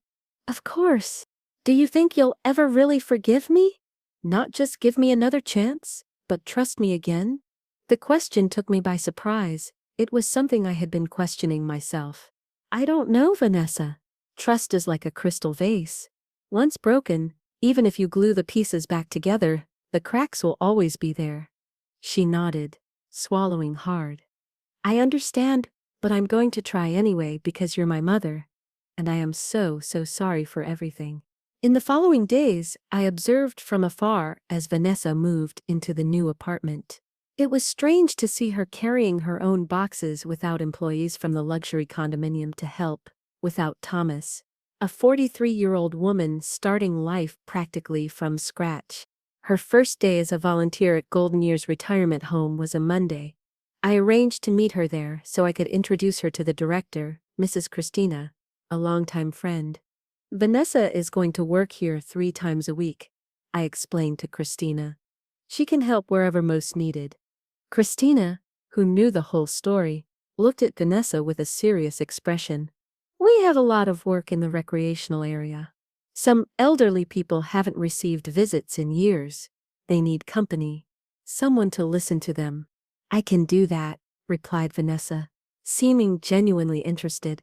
Of course. Do you think you'll ever really forgive me? Not just give me another chance, but trust me again? The question took me by surprise. It was something I had been questioning myself. I don't know, Vanessa. Trust is like a crystal vase. Once broken, even if you glue the pieces back together, the cracks will always be there. She nodded, swallowing hard. I understand, but I'm going to try anyway because you're my mother. And I am so sorry for everything. In the following days, I observed from afar as Vanessa moved into the new apartment. It was strange to see her carrying her own boxes without employees from the luxury condominium to help, without Thomas, a 43-year-old woman starting life practically from scratch. Her first day as a volunteer at Golden Years Retirement Home was a Monday. I arranged to meet her there so I could introduce her to the director, Mrs. Christina, a longtime friend. Vanessa is going to work here 3 times a week, I explained to Christina. She can help wherever most needed. Christina, who knew the whole story, looked at Vanessa with a serious expression. We have a lot of work in the recreational area. Some elderly people haven't received visits in years. They need company, someone to listen to them. I can do that, replied Vanessa, seeming genuinely interested.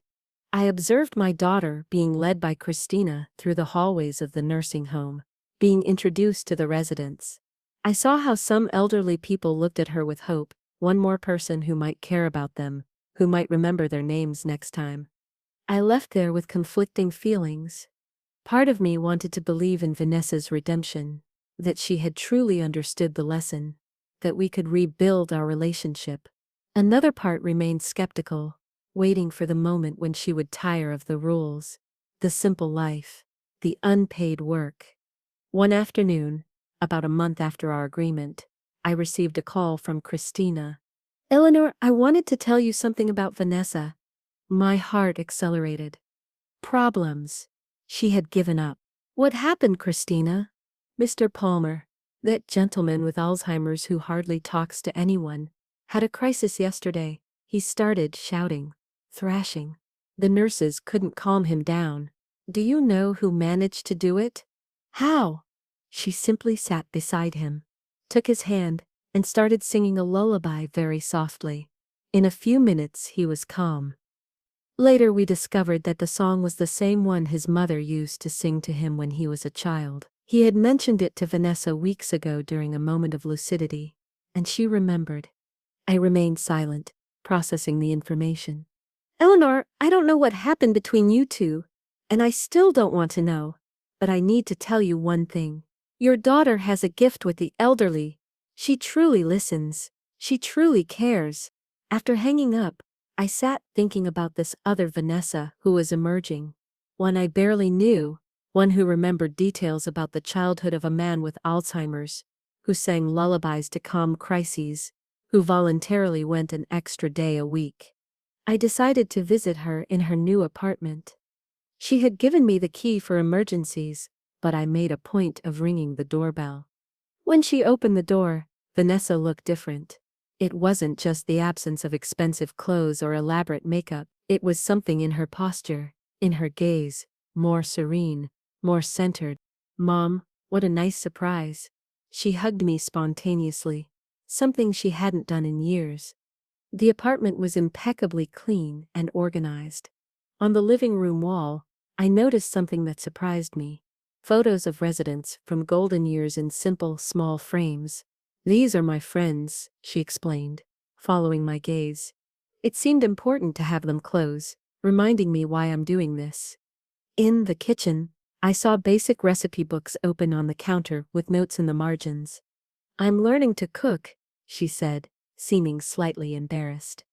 I observed my daughter being led by Christina through the hallways of the nursing home, being introduced to the residents. I saw how some elderly people looked at her with hope, one more person who might care about them, who might remember their names next time. I left there with conflicting feelings. Part of me wanted to believe in Vanessa's redemption, that she had truly understood the lesson, that we could rebuild our relationship. Another part remained skeptical, waiting for the moment when she would tire of the rules, the simple life, the unpaid work. One afternoon, about a month after our agreement, I received a call from Christina. Eleanor, I wanted to tell you something about Vanessa. My heart accelerated. Problems. She had given up. What happened, Christina? Mr. Palmer, that gentleman with Alzheimer's who hardly talks to anyone, had a crisis yesterday. He started shouting, thrashing. The nurses couldn't calm him down. Do you know who managed to do it? How? She simply sat beside him, took his hand, and started singing a lullaby very softly. In a few minutes he was calm. Later we discovered that the song was the same one his mother used to sing to him when he was a child. He had mentioned it to Vanessa weeks ago during a moment of lucidity, and she remembered. I remained silent, processing the information. Eleanor, I don't know what happened between you two, and I still don't want to know, but I need to tell you one thing. Your daughter has a gift with the elderly. She truly listens. She truly cares. After hanging up, I sat thinking about this other Vanessa who was emerging. One I barely knew, one who remembered details about the childhood of a man with Alzheimer's, who sang lullabies to calm crises, who voluntarily went an extra day a week. I decided to visit her in her new apartment. She had given me the key for emergencies, but I made a point of ringing the doorbell. When she opened the door, Vanessa looked different. It wasn't just the absence of expensive clothes or elaborate makeup, it was something in her posture, in her gaze, more serene, more centered. Mom, what a nice surprise. She hugged me spontaneously, something she hadn't done in years. The apartment was impeccably clean and organized. On the living room wall, I noticed something that surprised me. Photos of residents from golden years in simple, small frames. These are my friends, she explained, following my gaze. It seemed important to have them close, reminding me why I'm doing this. In the kitchen, I saw basic recipe books open on the counter with notes in the margins. I'm learning to cook, she said, seeming slightly embarrassed.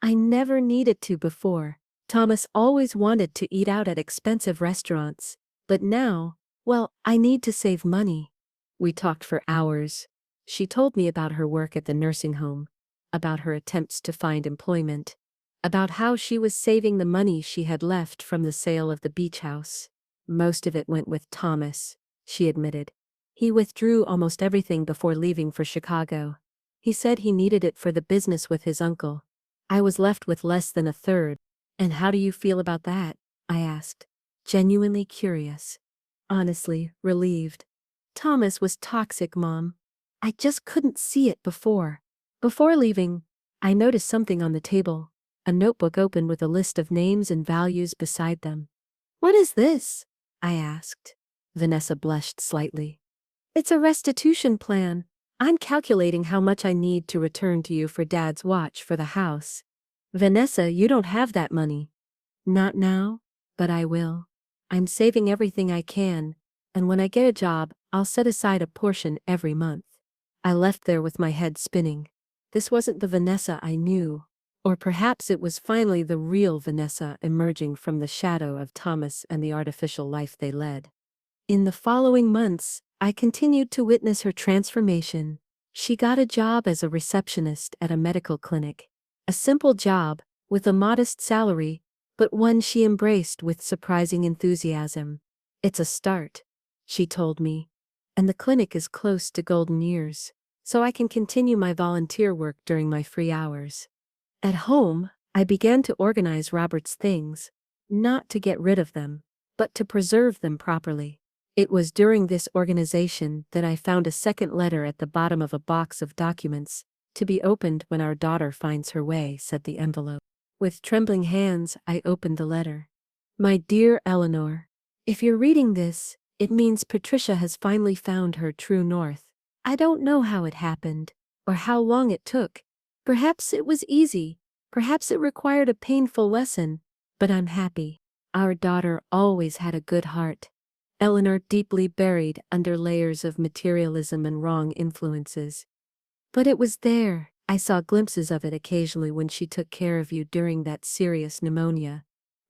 I never needed to before. Thomas always wanted to eat out at expensive restaurants. But now, well, I need to save money. We talked for hours. She told me about her work at the nursing home, about her attempts to find employment, about how she was saving the money she had left from the sale of the beach house. Most of it went with Thomas, she admitted. He withdrew almost everything before leaving for Chicago. He said he needed it for the business with his uncle. I was left with less than a third. And how do you feel about that? I asked, genuinely curious. Honestly, relieved. Thomas was toxic, Mom. I just couldn't see it before. Before leaving, I noticed something on the table, a notebook open with a list of names and values beside them. What is this? I asked. Vanessa blushed slightly. It's a restitution plan. I'm calculating how much I need to return to you for Dad's watch for the house. Vanessa, you don't have that money. Not now, but I will. I'm saving everything I can, and when I get a job, I'll set aside a portion every month. I left there with my head spinning. This wasn't the Vanessa I knew. Or perhaps it was finally the real Vanessa emerging from the shadow of Thomas and the artificial life they led. In the following months, I continued to witness her transformation. She got a job as a receptionist at a medical clinic. A simple job, with a modest salary, but one she embraced with surprising enthusiasm. It's a start, she told me. And the clinic is close to golden years, so I can continue my volunteer work during my free hours. At home, I began to organize Robert's things, not to get rid of them, but to preserve them properly. It was during this organization that I found a second letter at the bottom of a box of documents, to be opened when our daughter finds her way, said the envelope. With trembling hands, I opened the letter. My dear Eleanor, if you're reading this, it means Patricia has finally found her true north. I don't know how it happened, or how long it took. Perhaps it was easy, perhaps it required a painful lesson, but I'm happy. Our daughter always had a good heart. Eleanor deeply buried under layers of materialism and wrong influences. But it was there. I saw glimpses of it occasionally when she took care of you during that serious pneumonia.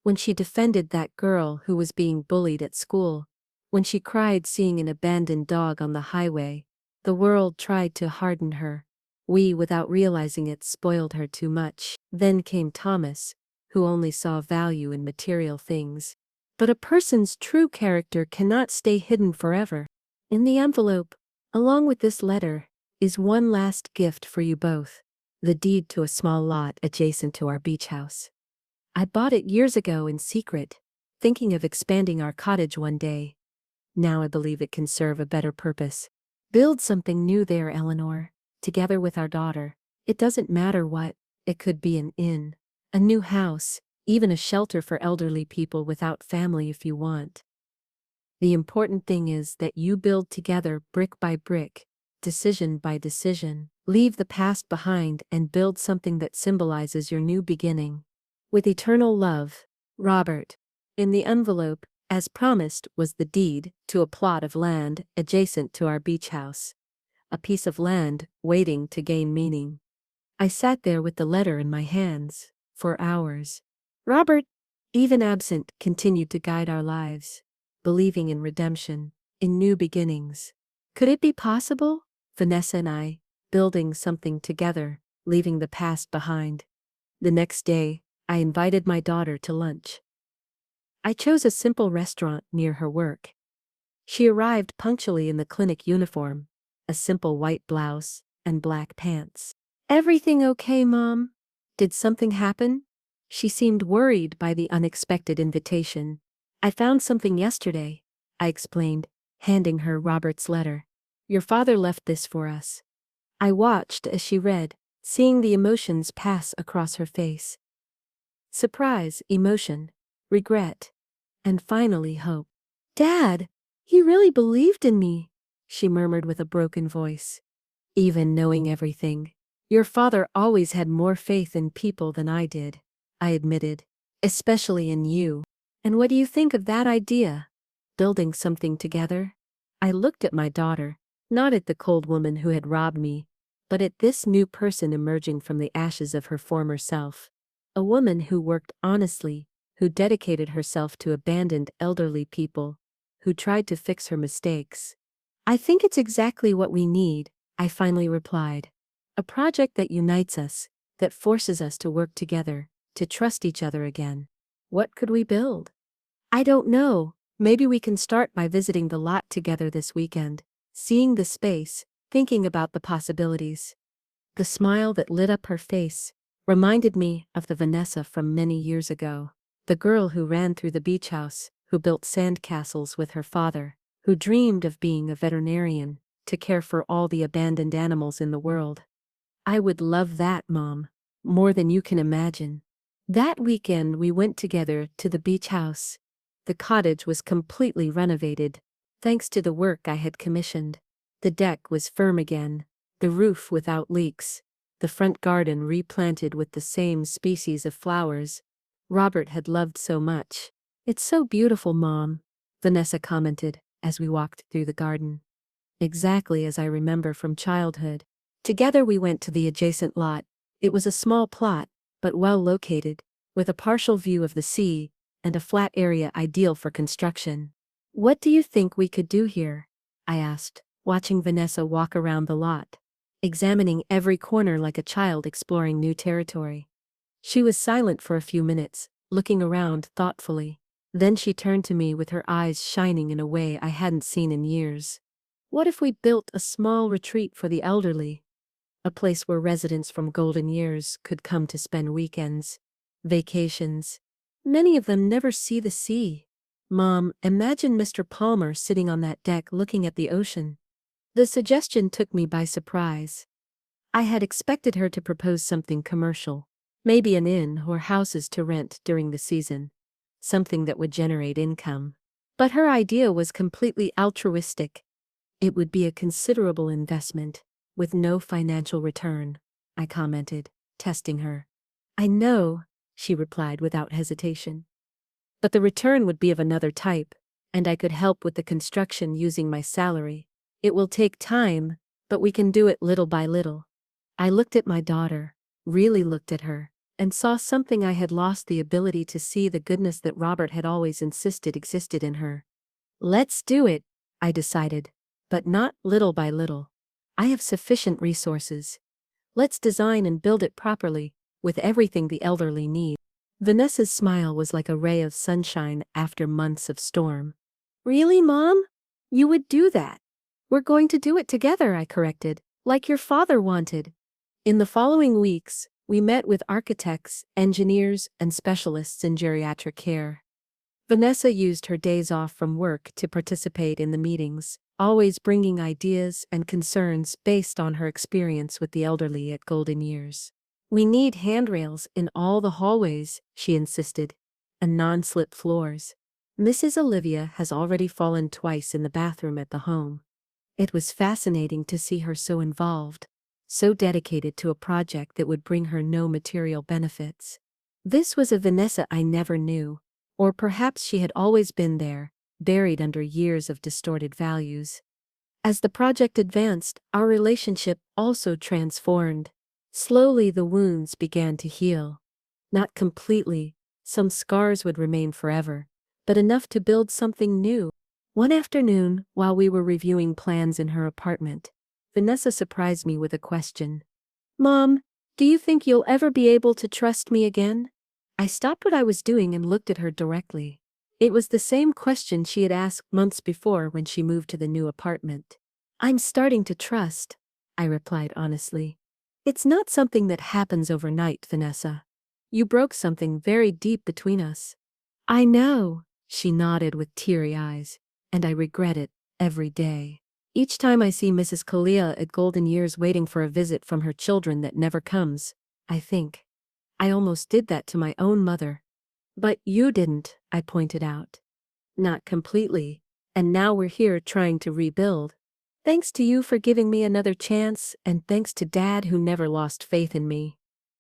When she defended that girl who was being bullied at school. When she cried seeing an abandoned dog on the highway. The world tried to harden her. We, without realizing it, spoiled her too much. Then came Thomas, who only saw value in material things. But a person's true character cannot stay hidden forever. In the envelope, along with this letter, is one last gift for you both. The deed to a small lot adjacent to our beach house. I bought it years ago in secret, thinking of expanding our cottage one day. Now I believe it can serve a better purpose. Build something new there, Eleanor, together with our daughter. It doesn't matter what, it could be an inn, a new house, even a shelter for elderly people without family if you want. The important thing is that you build together brick by brick, decision by decision. Leave the past behind and build something that symbolizes your new beginning. With eternal love, Robert. In the envelope, as promised, was the deed to a plot of land adjacent to our beach house. A piece of land waiting to gain meaning. I sat there with the letter in my hands for hours. Robert, even absent, continued to guide our lives, believing in redemption, in new beginnings. Could it be possible? Vanessa and I, building something together, leaving the past behind. The next day, I invited my daughter to lunch. I chose a simple restaurant near her work. She arrived punctually in the clinic uniform, a simple white blouse and black pants. Everything okay, Mom? Did something happen? She seemed worried by the unexpected invitation. I found something yesterday, I explained, handing her Robert's letter. Your father left this for us. I watched as she read, seeing the emotions pass across her face. Surprise, emotion, regret, and finally hope. Dad, he really believed in me, she murmured with a broken voice. Even knowing everything, your father always had more faith in people than I did, I admitted, especially in you. And what do you think of that idea? Building something together? I looked at my daughter, not at the cold woman who had robbed me, but at this new person emerging from the ashes of her former self. A woman who worked honestly, who dedicated herself to abandoned elderly people, who tried to fix her mistakes. I think it's exactly what we need, I finally replied. A project that unites us, that forces us to work together, to trust each other again. What could we build? I don't know. Maybe we can start by visiting the lot together this weekend, seeing the space, thinking about the possibilities. The smile that lit up her face reminded me of the Vanessa from many years ago, the girl who ran through the beach house, who built sandcastles with her father, who dreamed of being a veterinarian, to care for all the abandoned animals in the world. I would love that, Mom, more than you can imagine. That weekend we went together to the beach house. The cottage was completely renovated, thanks to the work I had commissioned. The deck was firm again, the roof without leaks, the front garden replanted with the same species of flowers Robert had loved so much. It's so beautiful, Mom, Vanessa commented as we walked through the garden. Exactly as I remember from childhood. Together we went to the adjacent lot. It was a small plot, but well located, with a partial view of the sea, and a flat area ideal for construction. What do you think we could do here? I asked, watching Vanessa walk around the lot, examining every corner like a child exploring new territory. She was silent for a few minutes, looking around thoughtfully. Then she turned to me with her eyes shining in a way I hadn't seen in years. What if we built a small retreat for the elderly? A place where residents from golden years could come to spend weekends, vacations. Many of them never see the sea. Mom, imagine Mr. Palmer sitting on that deck looking at the ocean. The suggestion took me by surprise. I had expected her to propose something commercial, maybe an inn or houses to rent during the season, something that would generate income. But her idea was completely altruistic. It would be a considerable investment, with no financial return, I commented, testing her. I know, she replied without hesitation. But the return would be of another type, and I could help with the construction using my salary. It will take time, but we can do it little by little. I looked at my daughter, really looked at her, and saw something I had lost the ability to see, the goodness that Robert had always insisted existed in her. Let's do it, I decided, but not little by little. I have sufficient resources. Let's design and build it properly, with everything the elderly need. Vanessa's smile was like a ray of sunshine after months of storm. Really, Mom? You would do that? We're going to do it together, I corrected, like your father wanted. In the following weeks, we met with architects, engineers, and specialists in geriatric care. Vanessa used her days off from work to participate in the meetings, always bringing ideas and concerns based on her experience with the elderly at Golden Years. We need handrails in all the hallways, she insisted, and non-slip floors. Mrs. Olivia has already fallen twice in the bathroom at the home. It was fascinating to see her so involved, so dedicated to a project that would bring her no material benefits. This was a Vanessa I never knew. Or perhaps she had always been there, buried under years of distorted values. As the project advanced, our relationship also transformed. Slowly the wounds began to heal. Not completely, some scars would remain forever, but enough to build something new. One afternoon, while we were reviewing plans in her apartment, Vanessa surprised me with a question. Mom, do you think you'll ever be able to trust me again? I stopped what I was doing and looked at her directly. It was the same question she had asked months before when she moved to the new apartment. I'm starting to trust, I replied honestly. It's not something that happens overnight, Vanessa. You broke something very deep between us. I know, she nodded with teary eyes, and I regret it every day. Each time I see Mrs. Kalia at golden years waiting for a visit from her children that never comes, I think, I almost did that to my own mother. But you didn't, I pointed out. Not completely, and now we're here trying to rebuild. Thanks to you for giving me another chance, and thanks to Dad who never lost faith in me.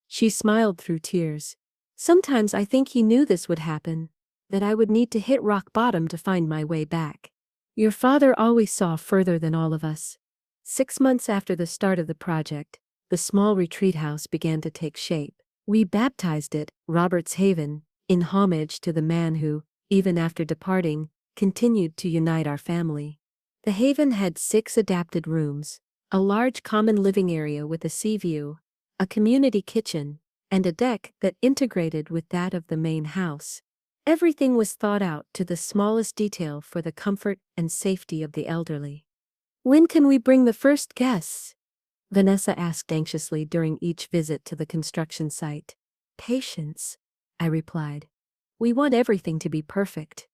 She smiled through tears. Sometimes I think he knew this would happen, that I would need to hit rock bottom to find my way back. Your father always saw further than all of us. 6 months after the start of the project, the small retreat house began to take shape. We baptized it Robert's Haven, in homage to the man who, even after departing, continued to unite our family. The Haven had 6 adapted rooms, a large common living area with a sea view, a community kitchen, and a deck that integrated with that of the main house. Everything was thought out to the smallest detail for the comfort and safety of the elderly. When can we bring the first guests? Vanessa asked anxiously during each visit to the construction site. Patience, I replied. We want everything to be perfect.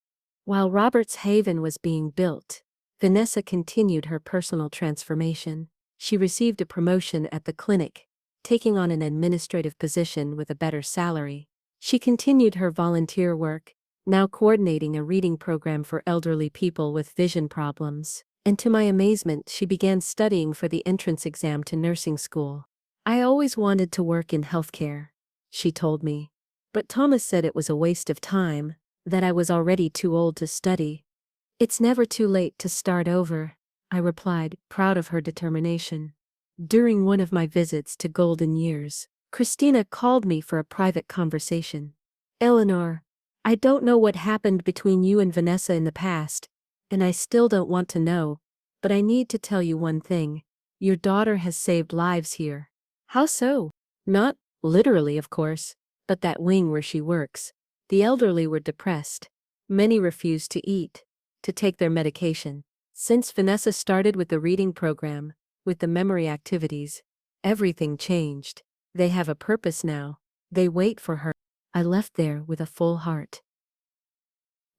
While Robert's Haven was being built, Vanessa continued her personal transformation. She received a promotion at the clinic, taking on an administrative position with a better salary. She continued her volunteer work, now coordinating a reading program for elderly people with vision problems. And to my amazement, she began studying for the entrance exam to nursing school. I always wanted to work in healthcare, she told me. But Thomas said it was a waste of time, that I was already too old to study. It's never too late to start over, I replied, proud of her determination. During one of my visits to Golden Years, Christina called me for a private conversation. Eleanor, I don't know what happened between you and Vanessa in the past, and I still don't want to know, but I need to tell you one thing. Your daughter has saved lives here. How so? Not literally, of course, but that wing where she works. The elderly were depressed. Many refused to eat, to take their medication. Since Vanessa started with the reading program, with the memory activities, everything changed. They have a purpose now. They wait for her. I left there with a full heart.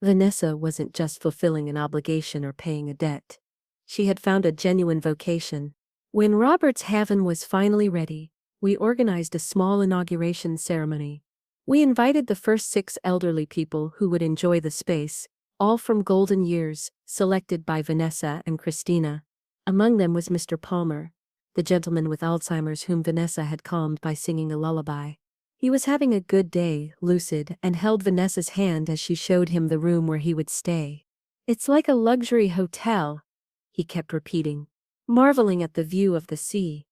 Vanessa wasn't just fulfilling an obligation or paying a debt. She had found a genuine vocation. When Robert's Haven was finally ready, we organized a small inauguration ceremony. We invited the first 6 elderly people who would enjoy the space, all from Golden Years, selected by Vanessa and Christina. Among them was Mr. Palmer, the gentleman with Alzheimer's whom Vanessa had calmed by singing a lullaby. He was having a good day, lucid, and held Vanessa's hand as she showed him the room where he would stay. It's like a luxury hotel, he kept repeating, marveling at the view of the sea.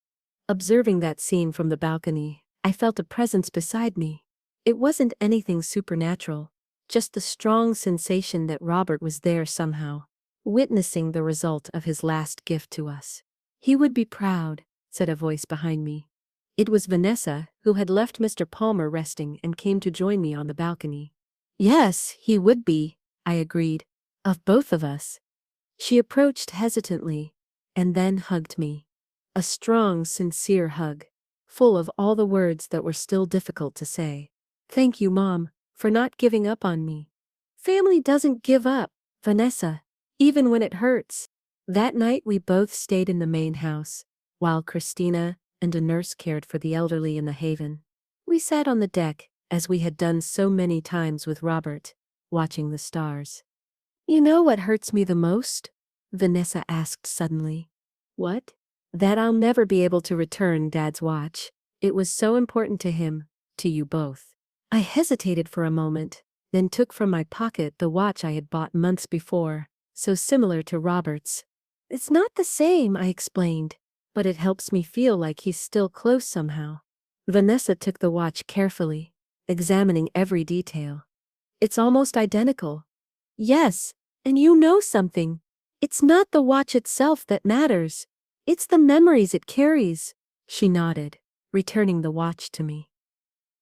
Observing that scene from the balcony, I felt a presence beside me. It wasn't anything supernatural, just the strong sensation that Robert was there somehow, witnessing the result of his last gift to us. He would be proud, said a voice behind me. It was Vanessa, who had left Mr. Palmer resting and came to join me on the balcony. Yes, he would be, I agreed. Of both of us. She approached hesitantly, and then hugged me. A strong, sincere hug, full of all the words that were still difficult to say. Thank you, Mom, for not giving up on me. Family doesn't give up, Vanessa, even when it hurts. That night we both stayed in the main house, while Christina and a nurse cared for the elderly in the Haven. We sat on the deck, as we had done so many times with Robert, watching the stars. You know what hurts me the most? Vanessa asked suddenly. What? That I'll never be able to return Dad's watch. It was so important to him, to you both. I hesitated for a moment, then took from my pocket the watch I had bought months before, so similar to Robert's. It's not the same, I explained, but it helps me feel like he's still close somehow. Vanessa took the watch carefully, examining every detail. It's almost identical. Yes, and you know something. It's not the watch itself that matters. It's the memories it carries. She nodded, returning the watch to me.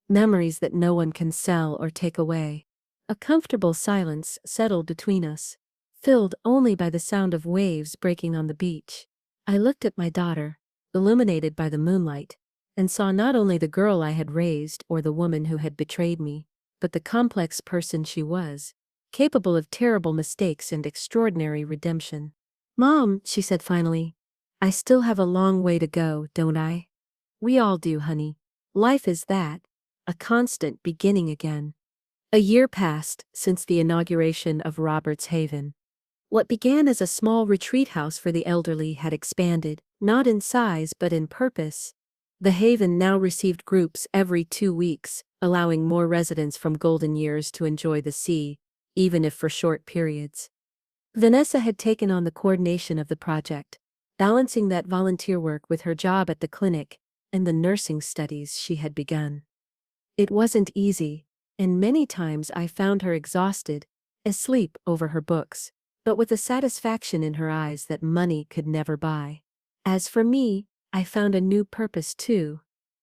Memories that no one can sell or take away. A comfortable silence settled between us, filled only by the sound of waves breaking on the beach. I looked at my daughter, illuminated by the moonlight, and saw not only the girl I had raised or the woman who had betrayed me, but the complex person she was, capable of terrible mistakes and extraordinary redemption. "Mom," she said finally, "I still have a long way to go, don't I?" "We all do, honey. Life is that, a constant beginning again." A year passed since the inauguration of Robert's Haven. What began as a small retreat house for the elderly had expanded, not in size but in purpose. The Haven now received groups every 2 weeks, allowing more residents from golden years to enjoy the sea, even if for short periods. Vanessa had taken on the coordination of the project, balancing that volunteer work with her job at the clinic and the nursing studies she had begun. It wasn't easy, and many times I found her exhausted, asleep over her books, but with a satisfaction in her eyes that money could never buy. As for me, I found a new purpose too.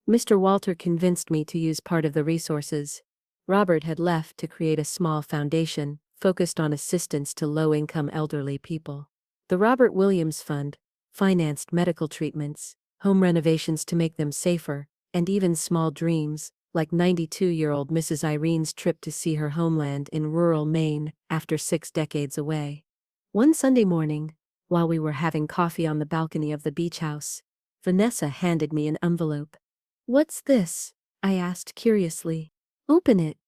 Mr. Walter convinced me to use part of the resources Robert had left to create a small foundation focused on assistance to low-income elderly people. The Robert Williams Fund financed medical treatments, home renovations to make them safer, and even small dreams, like 92-year-old Mrs. Irene's trip to see her homeland in rural Maine after 6 decades away. One Sunday morning, while we were having coffee on the balcony of the beach house, Vanessa handed me an envelope. "What's this?" I asked curiously. "Open it."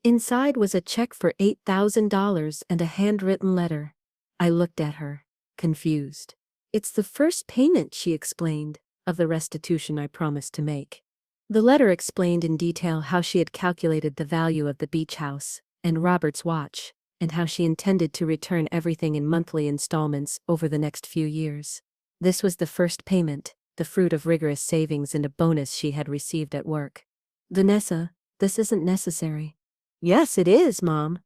Inside was a check for $8,000 and a handwritten letter. I looked at her, confused. "It's the first payment," she explained, "of the restitution I promised to make." The letter explained in detail how she had calculated the value of the beach house and Robert's watch, and how she intended to return everything in monthly installments over the next few years. This was the first payment, the fruit of rigorous savings and a bonus she had received at work. "Vanessa, this isn't necessary." "Yes, it is, Mom.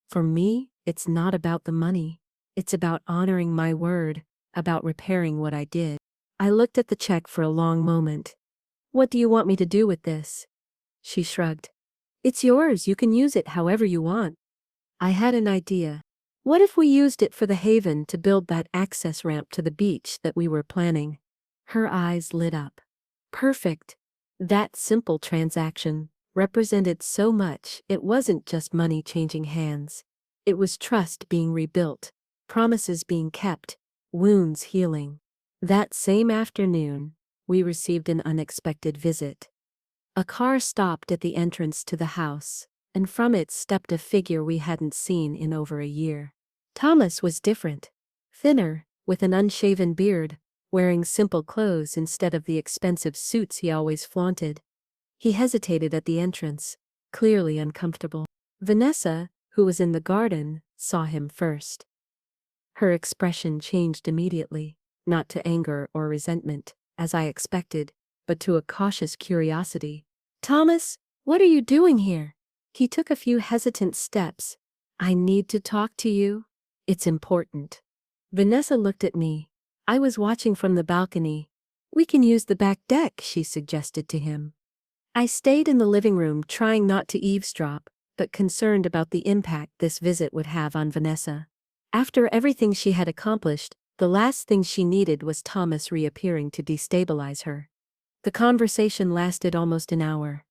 For me, it's not about the money. It's about honoring my word, about repairing what I did." I looked at the check for a long moment. "What do you want me to do with this?" She shrugged. "It's yours, you can use it however you want." I had an idea. What if we used it for the Haven to build that access ramp to the beach that we were planning? Her eyes lit up. Perfect. That simple transaction represented so much. It wasn't just money changing hands. It was trust being rebuilt, promises being kept, wounds healing. That same afternoon, we received an unexpected visit. A car stopped at the entrance to the house, and from it stepped a figure we hadn't seen in over a year. Thomas was different. Thinner, with an unshaven beard, wearing simple clothes instead of the expensive suits he always flaunted. He hesitated at the entrance, clearly uncomfortable. Vanessa, who was in the garden, saw him first. Her expression changed immediately, not to anger or resentment, as I expected, but to a cautious curiosity. "Thomas, what are you doing here?" He took a few hesitant steps. "I need to talk to you. It's important." Vanessa looked at me. I was watching from the balcony. "We can use the back deck," she suggested to him. I stayed in the living room trying not to eavesdrop, but concerned about the impact this visit would have on Vanessa. After everything she had accomplished, the last thing she needed was Thomas reappearing to destabilize her. The conversation lasted almost an hour.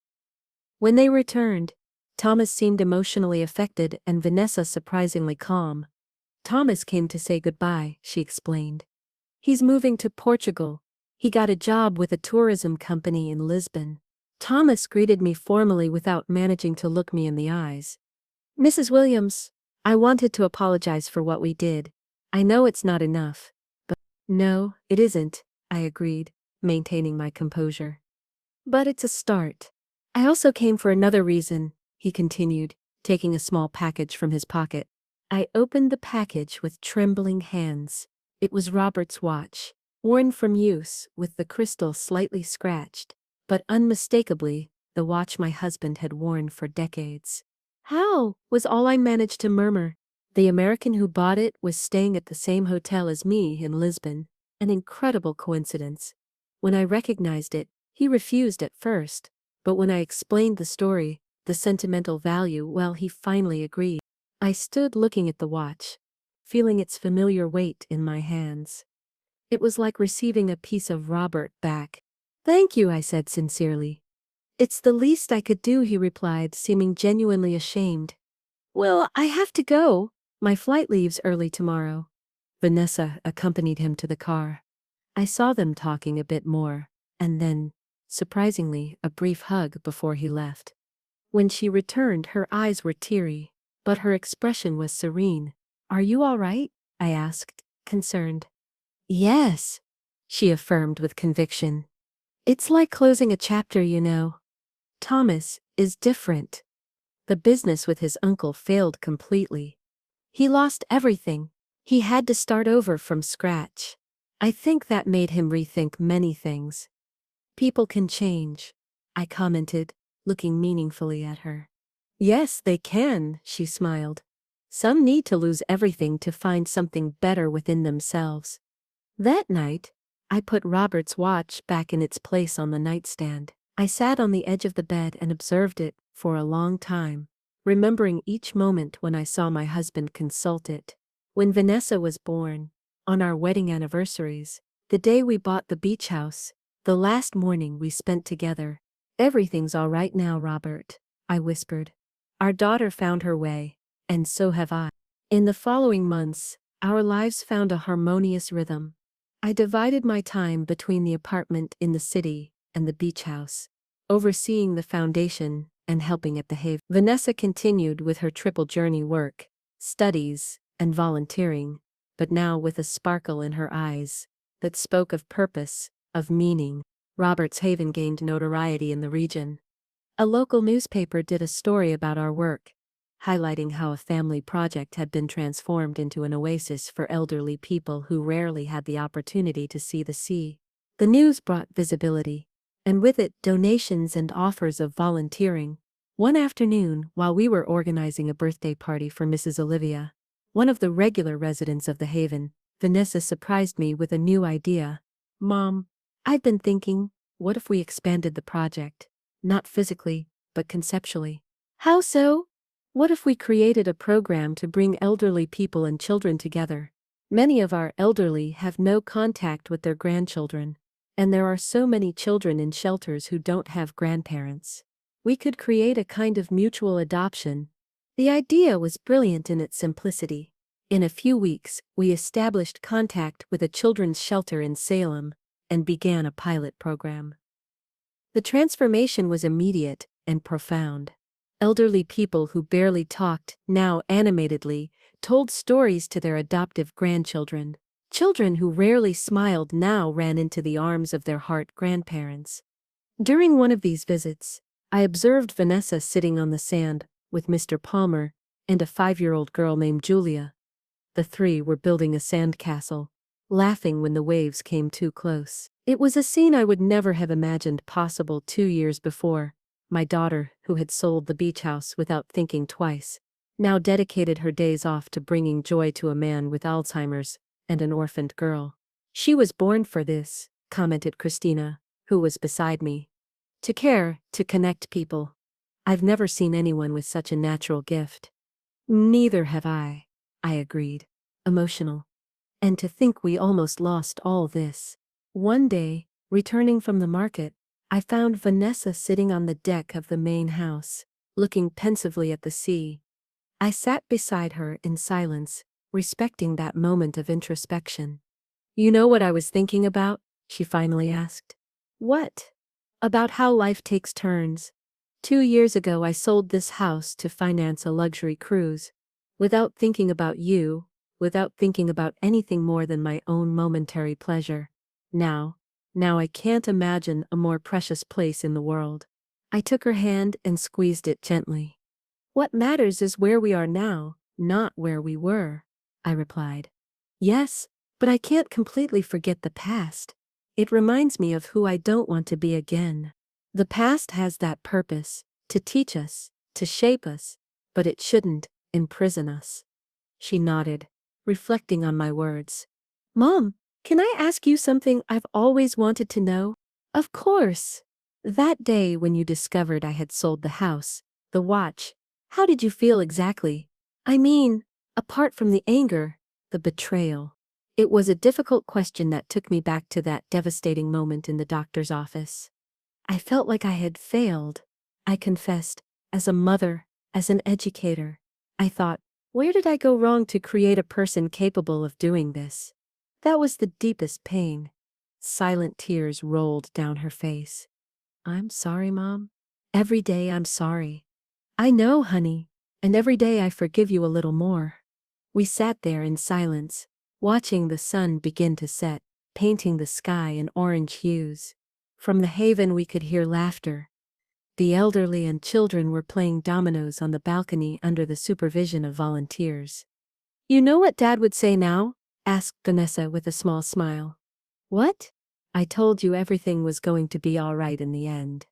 When they returned, Thomas seemed emotionally affected and Vanessa surprisingly calm. "Thomas came to say goodbye," she explained. "He's moving to Portugal. He got a job with a tourism company in Lisbon." Thomas greeted me formally without managing to look me in the eyes. "Mrs. Williams, I wanted to apologize for what we did. I know it's not enough, but—" "No, it isn't," I agreed, maintaining my composure. "But it's a start. I also came for another reason," he continued, taking a small package from his pocket. I opened the package with trembling hands. It was Robert's watch, worn from use, with the crystal slightly scratched, but unmistakably the watch my husband had worn for decades. "How?" was all I managed to murmur. The American who bought it was staying at the same hotel as me in Lisbon, an incredible coincidence. When I recognized it, he refused at first, but when I explained the story, the sentimental value, well, he finally agreed. I stood looking at the watch, feeling its familiar weight in my hands. It was like receiving a piece of Robert back. Thank you, I said sincerely. It's the least I could do, he replied, seeming genuinely ashamed. Well, I have to go. My flight leaves early tomorrow. Vanessa accompanied him to the car. I saw them talking a bit more, and then, surprisingly, a brief hug before he left. When she returned, her eyes were teary, but her expression was serene. Are you all right? I asked, concerned. Yes, she affirmed with conviction. It's like closing a chapter, you know. Thomas is different. The business with his uncle failed completely. He lost everything. He had to start over from scratch. I think that made him rethink many things. People can change, I commented, looking meaningfully at her. Yes, they can, she smiled. Some need to lose everything to find something better within themselves. That night, I put Robert's watch back in its place on the nightstand. I sat on the edge of the bed and observed it for a long time, remembering each moment when I saw my husband consult it. When Vanessa was born, on our wedding anniversaries, the day we bought the beach house, the last morning we spent together. Everything's all right now, Robert, I whispered. Our daughter found her way, and so have I. In the following months, our lives found a harmonious rhythm. I divided my time between the apartment in the city and the beach house, overseeing the foundation and helping at the Haven. Vanessa continued with her triple journey work, studies, and volunteering, but now with a sparkle in her eyes that spoke of purpose, of meaning. Robert's Haven gained notoriety in the region. A local newspaper did a story about our work, highlighting how a family project had been transformed into an oasis for elderly people who rarely had the opportunity to see the sea. The news brought visibility, and with it donations and offers of volunteering. One afternoon, while we were organizing a birthday party for Mrs. Olivia, one of the regular residents of the Haven, Vanessa surprised me with a new idea. Mom, I've been thinking, what if we expanded the project? Not physically, but conceptually. How so? What if we created a program to bring elderly people and children together? Many of our elderly have no contact with their grandchildren, and there are so many children in shelters who don't have grandparents. We could create a kind of mutual adoption. The idea was brilliant in its simplicity. In a few weeks, we established contact with a children's shelter in Salem and began a pilot program. The transformation was immediate and profound. Elderly people who barely talked, now animatedly, told stories to their adoptive grandchildren. Children who rarely smiled now ran into the arms of their heart grandparents. During one of these visits, I observed Vanessa sitting on the sand with Mr. Palmer and a 5-year-old girl named Julia. The three were building a sandcastle, laughing when the waves came too close. It was a scene I would never have imagined possible 2 years before. My daughter, who had sold the beach house without thinking twice, now dedicated her days off to bringing joy to a man with Alzheimer's and an orphaned girl. She was born for this, commented Christina, who was beside me. To care, to connect people. I've never seen anyone with such a natural gift. Neither have I agreed, emotional. And to think we almost lost all this. One day, returning from the market, I found Vanessa sitting on the deck of the main house, looking pensively at the sea. I sat beside her in silence, respecting that moment of introspection. You know what I was thinking about? She finally asked. What? About how life takes turns. 2 years ago I sold this house to finance a luxury cruise. Without thinking about you, without thinking about anything more than my own momentary pleasure. Now I can't imagine a more precious place in the world. I took her hand and squeezed it gently. What matters is where we are now, not where we were, I replied. Yes, but I can't completely forget the past. It reminds me of who I don't want to be again. The past has that purpose, to teach us, to shape us, but it shouldn't imprison us. She nodded, reflecting on my words. Mom, can I ask you something I've always wanted to know? Of course. That day when you discovered I had sold the house, the watch, how did you feel exactly? I mean, apart from the anger, the betrayal. It was a difficult question that took me back to that devastating moment in the doctor's office. I felt like I had failed. I confessed, as a mother, as an educator. I thought, where did I go wrong to create a person capable of doing this? That was the deepest pain. Silent tears rolled down her face. I'm sorry, Mom. Every day I'm sorry. I know, honey. And every day I forgive you a little more. We sat there in silence, watching the sun begin to set, painting the sky in orange hues. From the haven we could hear laughter. The elderly and children were playing dominoes on the balcony under the supervision of volunteers. You know what Dad would say now? Asked Vanessa with a small smile. What? I told you everything was going to be all right in the end.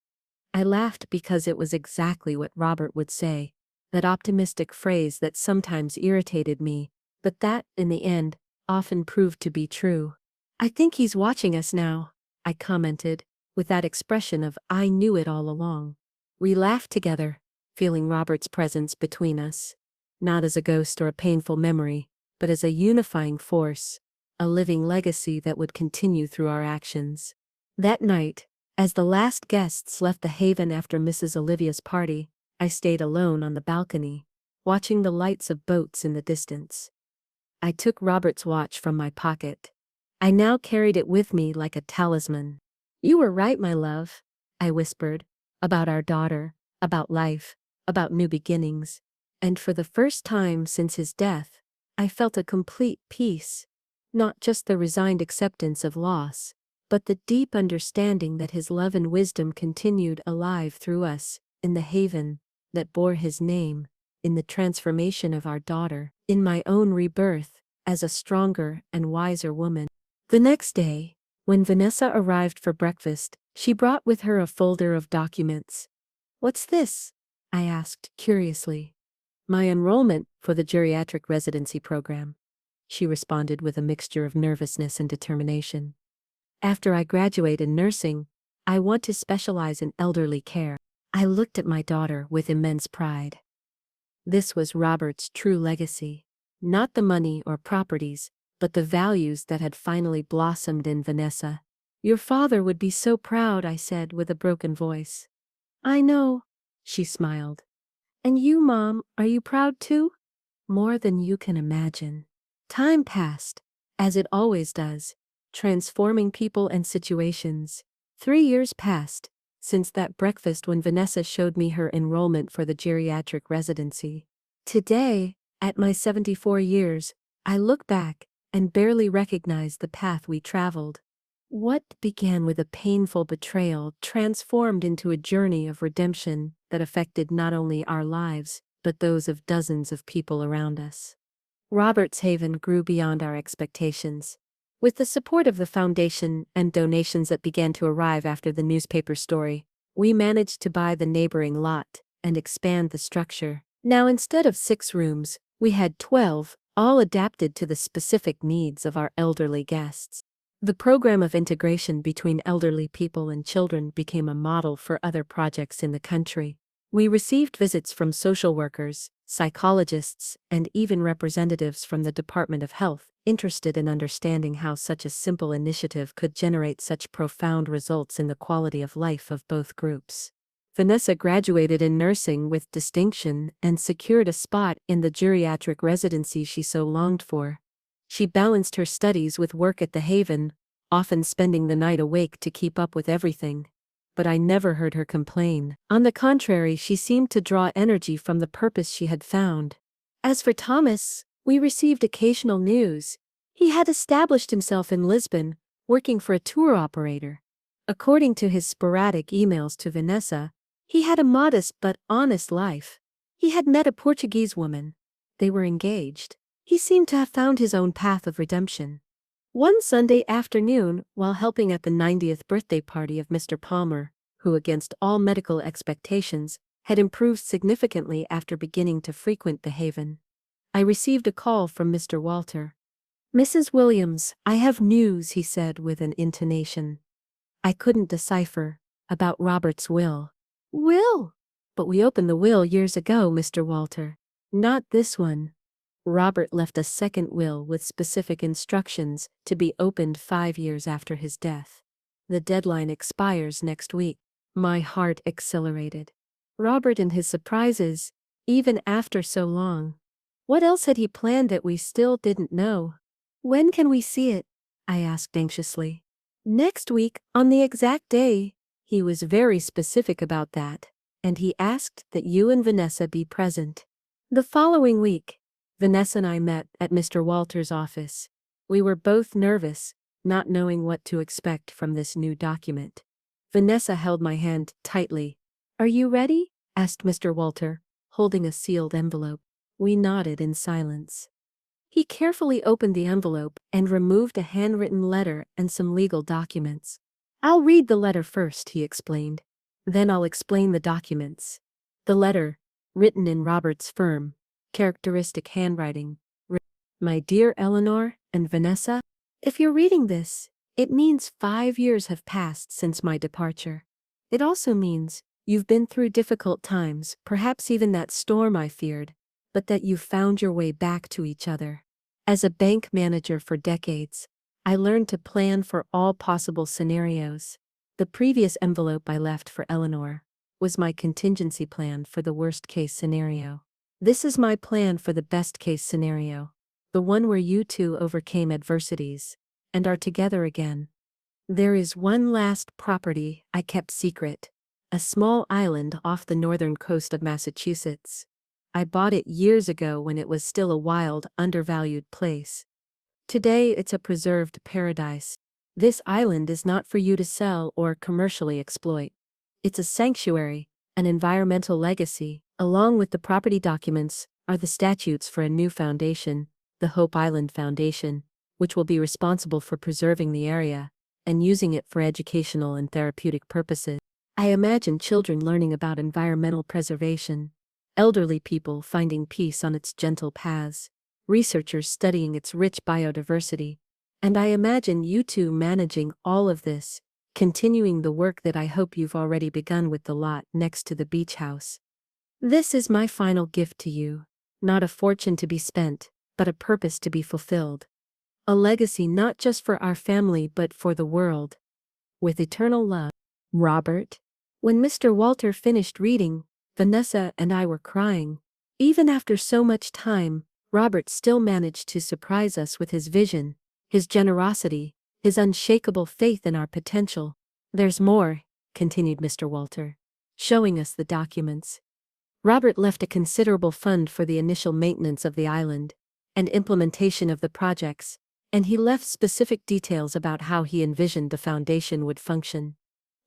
I laughed because it was exactly what Robert would say, that optimistic phrase that sometimes irritated me, but that, in the end, often proved to be true. I think he's watching us now, I commented, with that expression of I knew it all along. We laughed together, feeling Robert's presence between us, not as a ghost or a painful memory, but as a unifying force, a living legacy that would continue through our actions. That night, as the last guests left the haven after Mrs. Olivia's party, I stayed alone on the balcony, watching the lights of boats in the distance. I took Robert's watch from my pocket. I now carried it with me like a talisman. You were right, my love, I whispered, about our daughter, about life, about new beginnings. And for the first time since his death, I felt a complete peace, not just the resigned acceptance of loss, but the deep understanding that his love and wisdom continued alive through us, in the haven that bore his name, in the transformation of our daughter, in my own rebirth, as a stronger and wiser woman. The next day, when Vanessa arrived for breakfast, she brought with her a folder of documents. What's this? I asked, curiously. My enrollment for the geriatric residency program, she responded with a mixture of nervousness and determination. After I graduate in nursing, I want to specialize in elderly care. I looked at my daughter with immense pride. This was Robert's true legacy. Not the money or properties, but the values that had finally blossomed in Vanessa. Your father would be so proud, I said with a broken voice. I know, she smiled. And you, Mom, are you proud too? More than you can imagine. Time passed, as it always does, transforming people and situations. 3 years passed since that breakfast when Vanessa showed me her enrollment for the geriatric residency. Today, at my 74 years, I look back and barely recognize the path we traveled. What began with a painful betrayal transformed into a journey of redemption that affected not only our lives, but those of dozens of people around us. Robert's Haven grew beyond our expectations. With the support of the foundation and donations that began to arrive after the newspaper story, we managed to buy the neighboring lot and expand the structure. Now, instead of 6 rooms, we had 12, all adapted to the specific needs of our elderly guests. The program of integration between elderly people and children became a model for other projects in the country. We received visits from social workers, psychologists, and even representatives from the Department of Health, interested in understanding how such a simple initiative could generate such profound results in the quality of life of both groups. Vanessa graduated in nursing with distinction and secured a spot in the geriatric residency she so longed for. She balanced her studies with work at the Haven, often spending the night awake to keep up with everything. But I never heard her complain. On the contrary, she seemed to draw energy from the purpose she had found. As for Thomas, we received occasional news. He had established himself in Lisbon, working for a tour operator. According to his sporadic emails to Vanessa, he had a modest but honest life. He had met a Portuguese woman. They were engaged. He seemed to have found his own path of redemption. One Sunday afternoon, while helping at the 90th birthday party of Mr. Palmer, who against all medical expectations, had improved significantly after beginning to frequent the Haven, I received a call from Mr. Walter. Mrs. Williams, I have news, he said with an intonation I couldn't decipher, about Robert's will. Will? But we opened the will years ago, Mr. Walter. Not this one. Robert left a second will with specific instructions to be opened 5 years after his death. The deadline expires next week. My heart accelerated. Robert and his surprises, even after so long. What else had he planned that we still didn't know? When can we see it? I asked anxiously. Next week, on the exact day. He was very specific about that, and he asked that you and Vanessa be present. The following week, Vanessa and I met at Mr. Walter's office. We were both nervous, not knowing what to expect from this new document. Vanessa held my hand tightly. "Are you ready?" asked Mr. Walter, holding a sealed envelope. We nodded in silence. He carefully opened the envelope and removed a handwritten letter and some legal documents. "I'll read the letter first," he explained. "Then I'll explain the documents." The letter, written in Robert's firm, characteristic handwriting, read, "My dear Eleanor and Vanessa, if you're reading this, it means 5 years have passed since my departure. It also means you've been through difficult times, perhaps even that storm I feared, but that you've found your way back to each other. As a bank manager for decades, I learned to plan for all possible scenarios. The previous envelope I left for Eleanor was my contingency plan for the worst-case scenario. This is my plan for the best-case scenario, the one where you two overcame adversities and are together again. There is one last property I kept secret, a small island off the northern coast of Massachusetts. I bought it years ago when it was still a wild, undervalued place. Today it's a preserved paradise. This island is not for you to sell or commercially exploit. It's a sanctuary, an environmental legacy. Along with the property documents are the statutes for a new foundation, the Hope Island Foundation, which will be responsible for preserving the area and using it for educational and therapeutic purposes. I imagine children learning about environmental preservation, elderly people finding peace on its gentle paths, researchers studying its rich biodiversity, and I imagine you two managing all of this, continuing the work that I hope you've already begun with the lot next to the beach house. This is my final gift to you, not a fortune to be spent, but a purpose to be fulfilled. A legacy not just for our family but for the world. With eternal love, Robert." When Mr. Walter finished reading, Vanessa and I were crying. Even after so much time, Robert still managed to surprise us with his vision, his generosity, his unshakable faith in our potential. "There's more," continued Mr. Walter, showing us the documents. "Robert left a considerable fund for the initial maintenance of the island and implementation of the projects, and he left specific details about how he envisioned the foundation would function.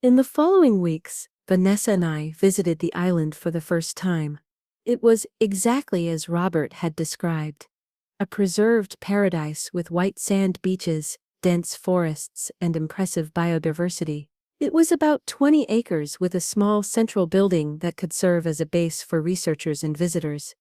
In the following weeks, Vanessa and I visited the island for the first time. It was exactly as Robert had described. A preserved paradise with white sand beaches, dense forests, and impressive biodiversity. It was about 20 acres with a small central building that could serve as a base for researchers and visitors.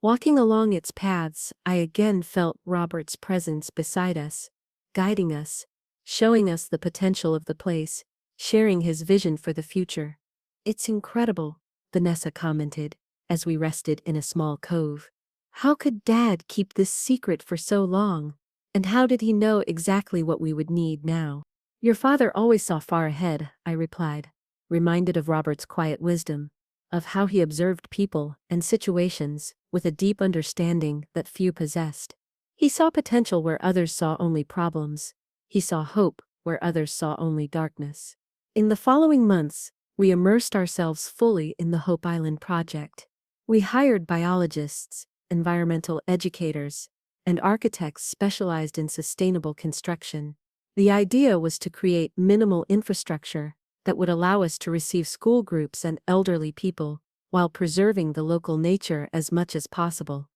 Walking along its paths, I again felt Robert's presence beside us, guiding us, showing us the potential of the place, sharing his vision for the future. "It's incredible," Vanessa commented, as we rested in a small cove. "How could Dad keep this secret for so long? And how did he know exactly what we would need now?" "Your father always saw far ahead," I replied, reminded of Robert's quiet wisdom, of how he observed people and situations with a deep understanding that few possessed. He saw potential where others saw only problems. He saw hope where others saw only darkness. In the following months, we immersed ourselves fully in the Hope Island project. We hired biologists, environmental educators, and architects specialized in sustainable construction. The idea was to create minimal infrastructure that would allow us to receive school groups and elderly people, while preserving the local nature as much as possible.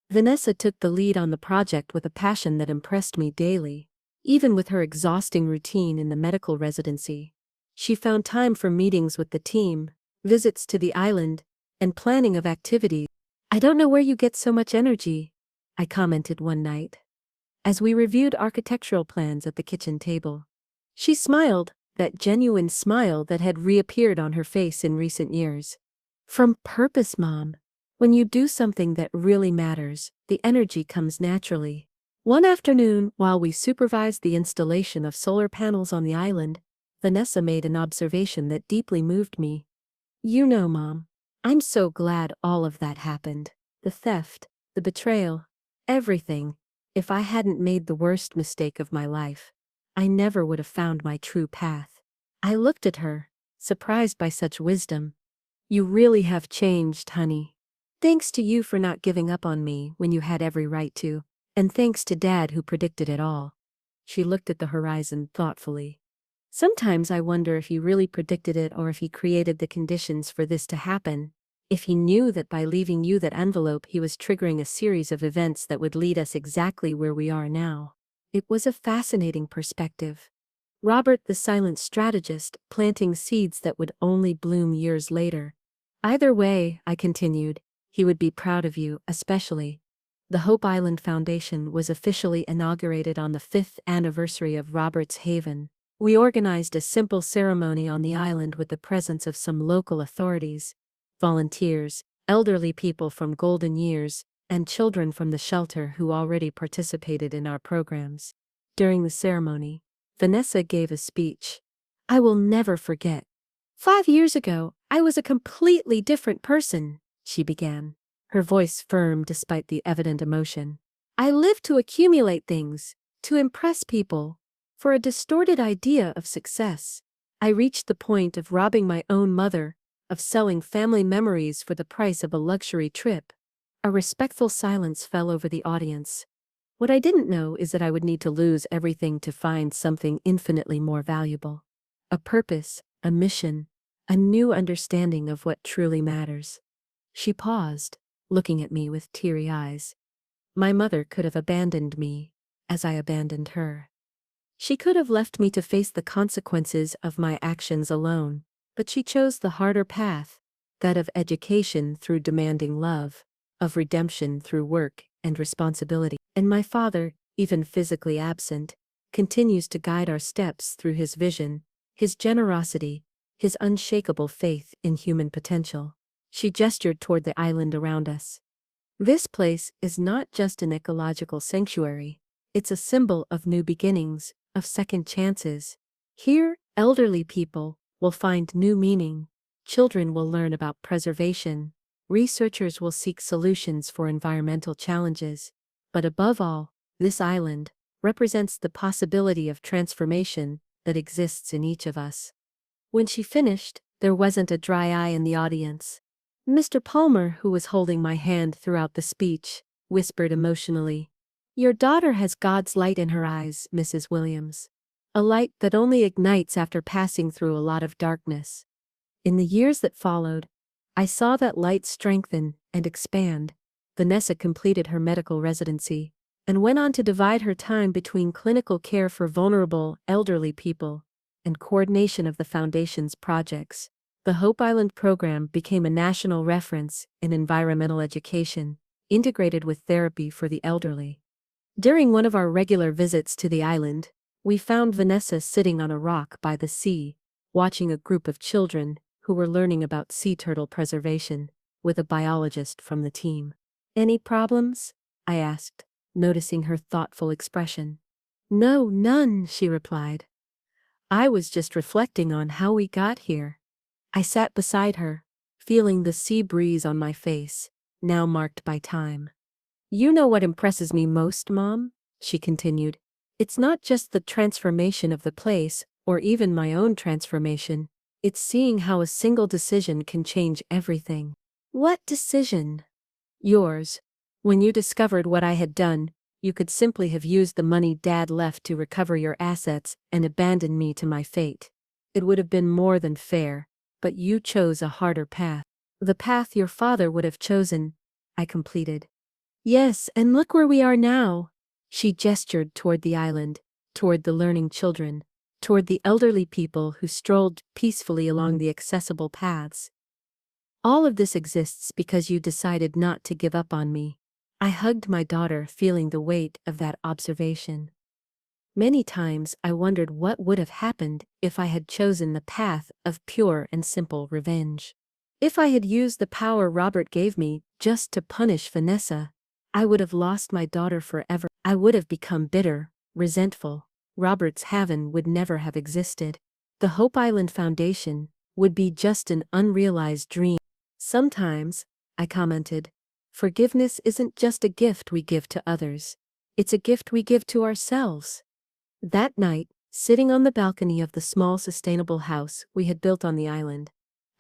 Vanessa took the lead on the project with a passion that impressed me daily. Even with her exhausting routine in the medical residency, she found time for meetings with the team, visits to the island, and planning of activities. "I don't know where you get so much energy," I commented one night, as we reviewed architectural plans at the kitchen table. She smiled, that genuine smile that had reappeared on her face in recent years. "From purpose, Mom. When you do something that really matters, the energy comes naturally. One afternoon, while we supervised the installation of solar panels on the island, Vanessa made an observation that deeply moved me. You know, Mom, I'm so glad all of that happened. The theft, the betrayal, everything. If I hadn't made the worst mistake of my life, I never would have found my true path. I looked at her, surprised by such wisdom. You really have changed, honey. Thanks to you for not giving up on me when you had every right to, and thanks to Dad who predicted it all. She looked at the horizon thoughtfully. Sometimes I wonder if he really predicted it or if he created the conditions for this to happen. If he knew that by leaving you that envelope he was triggering a series of events that would lead us exactly where we are now. It was a fascinating perspective. Robert the silent strategist, planting seeds that would only bloom years later. Either way, I continued, he would be proud of you, especially. The Hope Island Foundation was officially inaugurated on the 5th anniversary of Robert's Haven. We organized a simple ceremony on the island with the presence of some local authorities, volunteers, elderly people from golden years, and children from the shelter who already participated in our programs. During the ceremony, Vanessa gave a speech I will never forget. 5 years ago, I was a completely different person, she began, her voice firm despite the evident emotion. I lived to accumulate things, to impress people, for a distorted idea of success. I reached the point of robbing my own mother, of selling family memories for the price of a luxury trip. A respectful silence fell over the audience. What I didn't know is that I would need to lose everything to find something infinitely more valuable. A purpose, a mission, a new understanding of what truly matters. She paused, looking at me with teary eyes. My mother could have abandoned me, as I abandoned her. She could have left me to face the consequences of my actions alone, but she chose the harder path, that of education through demanding love, of redemption through work and responsibility. And my father, even physically absent, continues to guide our steps through his vision, his generosity, his unshakable faith in human potential. She gestured toward the island around us. This place is not just an ecological sanctuary, it's a symbol of new beginnings, of second chances. Here, elderly people will find new meaning, children will learn about preservation, researchers will seek solutions for environmental challenges, but above all, this island represents the possibility of transformation that exists in each of us. When she finished, there wasn't a dry eye in the audience. Mr. Palmer, who was holding my hand throughout the speech, whispered emotionally, "Your daughter has God's light in her eyes, Mrs. Williams. A light that only ignites after passing through a lot of darkness." In the years that followed, I saw that light strengthen and expand. Vanessa completed her medical residency and went on to divide her time between clinical care for vulnerable, elderly people and coordination of the Foundation's projects. The Hope Island program became a national reference in environmental education, integrated with therapy for the elderly. During one of our regular visits to the island, we found Vanessa sitting on a rock by the sea, watching a group of children who were learning about sea turtle preservation, with a biologist from the team. "Any problems?" I asked, noticing her thoughtful expression. "No, none," she replied. "I was just reflecting on how we got here." I sat beside her, feeling the sea breeze on my face, now marked by time. "You know what impresses me most, Mom?" she continued. "It's not just the transformation of the place, or even my own transformation. It's seeing how a single decision can change everything." "What decision?" "Yours. When you discovered what I had done, you could simply have used the money Dad left to recover your assets and abandon me to my fate. It would have been more than fair, but you chose a harder path." "The path your father would have chosen," I completed. "Yes, and look where we are now." She gestured toward the island, toward the learning children, toward the elderly people who strolled peacefully along the accessible paths. "All of this exists because you decided not to give up on me." I hugged my daughter, feeling the weight of that observation. Many times I wondered what would have happened if I had chosen the path of pure and simple revenge. If I had used the power Robert gave me just to punish Vanessa, I would have lost my daughter forever. I would have become bitter, resentful. Robert's haven would never have existed. The Hope Island Foundation would be just an unrealized dream. Sometimes, I commented, forgiveness isn't just a gift we give to others. It's a gift we give to ourselves. That night, sitting on the balcony of the small sustainable house we had built on the island,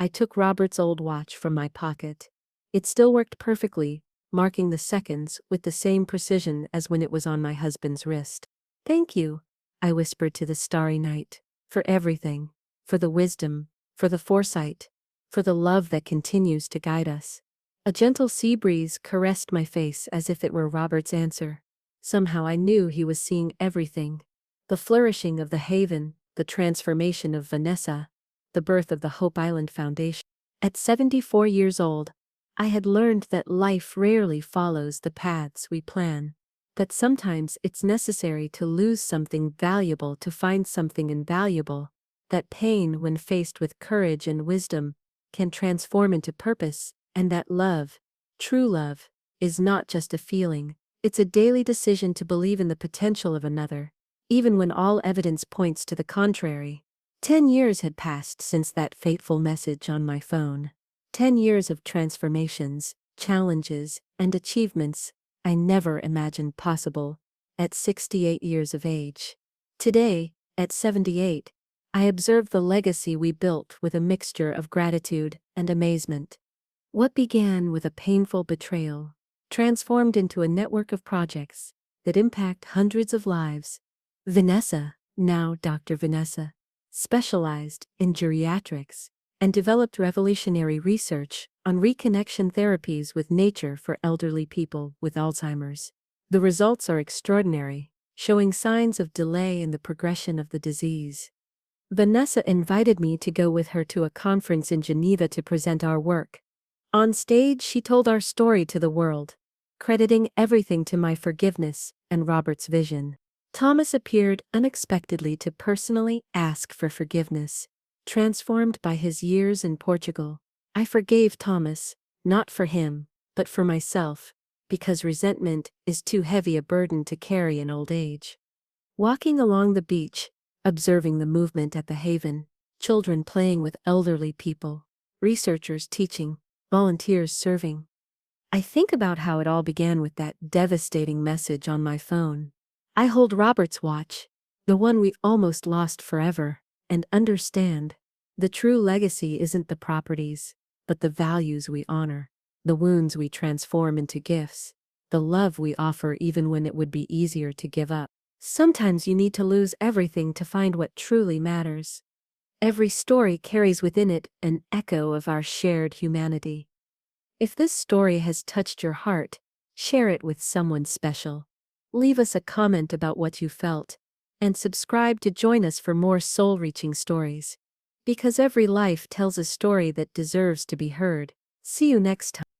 I took Robert's old watch from my pocket. It still worked perfectly, marking the seconds with the same precision as when it was on my husband's wrist. "Thank you," I whispered to the starry night, "for everything, for the wisdom, for the foresight, for the love that continues to guide us." A gentle sea breeze caressed my face as if it were Robert's answer. Somehow I knew he was seeing everything. The flourishing of the haven, the transformation of Vanessa, the birth of the Hope Island Foundation. At 74 years old, I had learned that life rarely follows the paths we plan, that sometimes it's necessary to lose something valuable to find something invaluable, that pain, when faced with courage and wisdom, can transform into purpose, and that love, true love, is not just a feeling, it's a daily decision to believe in the potential of another, even when all evidence points to the contrary. 10 years had passed since that fateful message on my phone. 10 years of transformations, challenges, and achievements I never imagined possible at 68 years of age. Today, at 78, I observe the legacy we built with a mixture of gratitude and amazement. What began with a painful betrayal transformed into a network of projects that impact hundreds of lives. Vanessa, now Dr. Vanessa, specialized in geriatrics and developed revolutionary research on reconnection therapies with nature for elderly people with Alzheimer's. The results are extraordinary, showing signs of delay in the progression of the disease. Vanessa invited me to go with her to a conference in Geneva to present our work. On stage, she told our story to the world, crediting everything to my forgiveness and Robert's vision. Thomas appeared unexpectedly to personally ask for forgiveness. Transformed by his years in Portugal, I forgave Thomas, not for him, but for myself, because resentment is too heavy a burden to carry in old age. Walking along the beach, observing the movement at the haven, children playing with elderly people, researchers teaching, volunteers serving, I think about how it all began with that devastating message on my phone. I hold Robert's watch, the one we almost lost forever, and understand, the true legacy isn't the properties, but the values we honor, the wounds we transform into gifts, the love we offer even when it would be easier to give up. Sometimes you need to lose everything to find what truly matters. Every story carries within it an echo of our shared humanity. If this story has touched your heart, share it with someone special. Leave us a comment about what you felt, and subscribe to join us for more soul-reaching stories. Because every life tells a story that deserves to be heard. See you next time.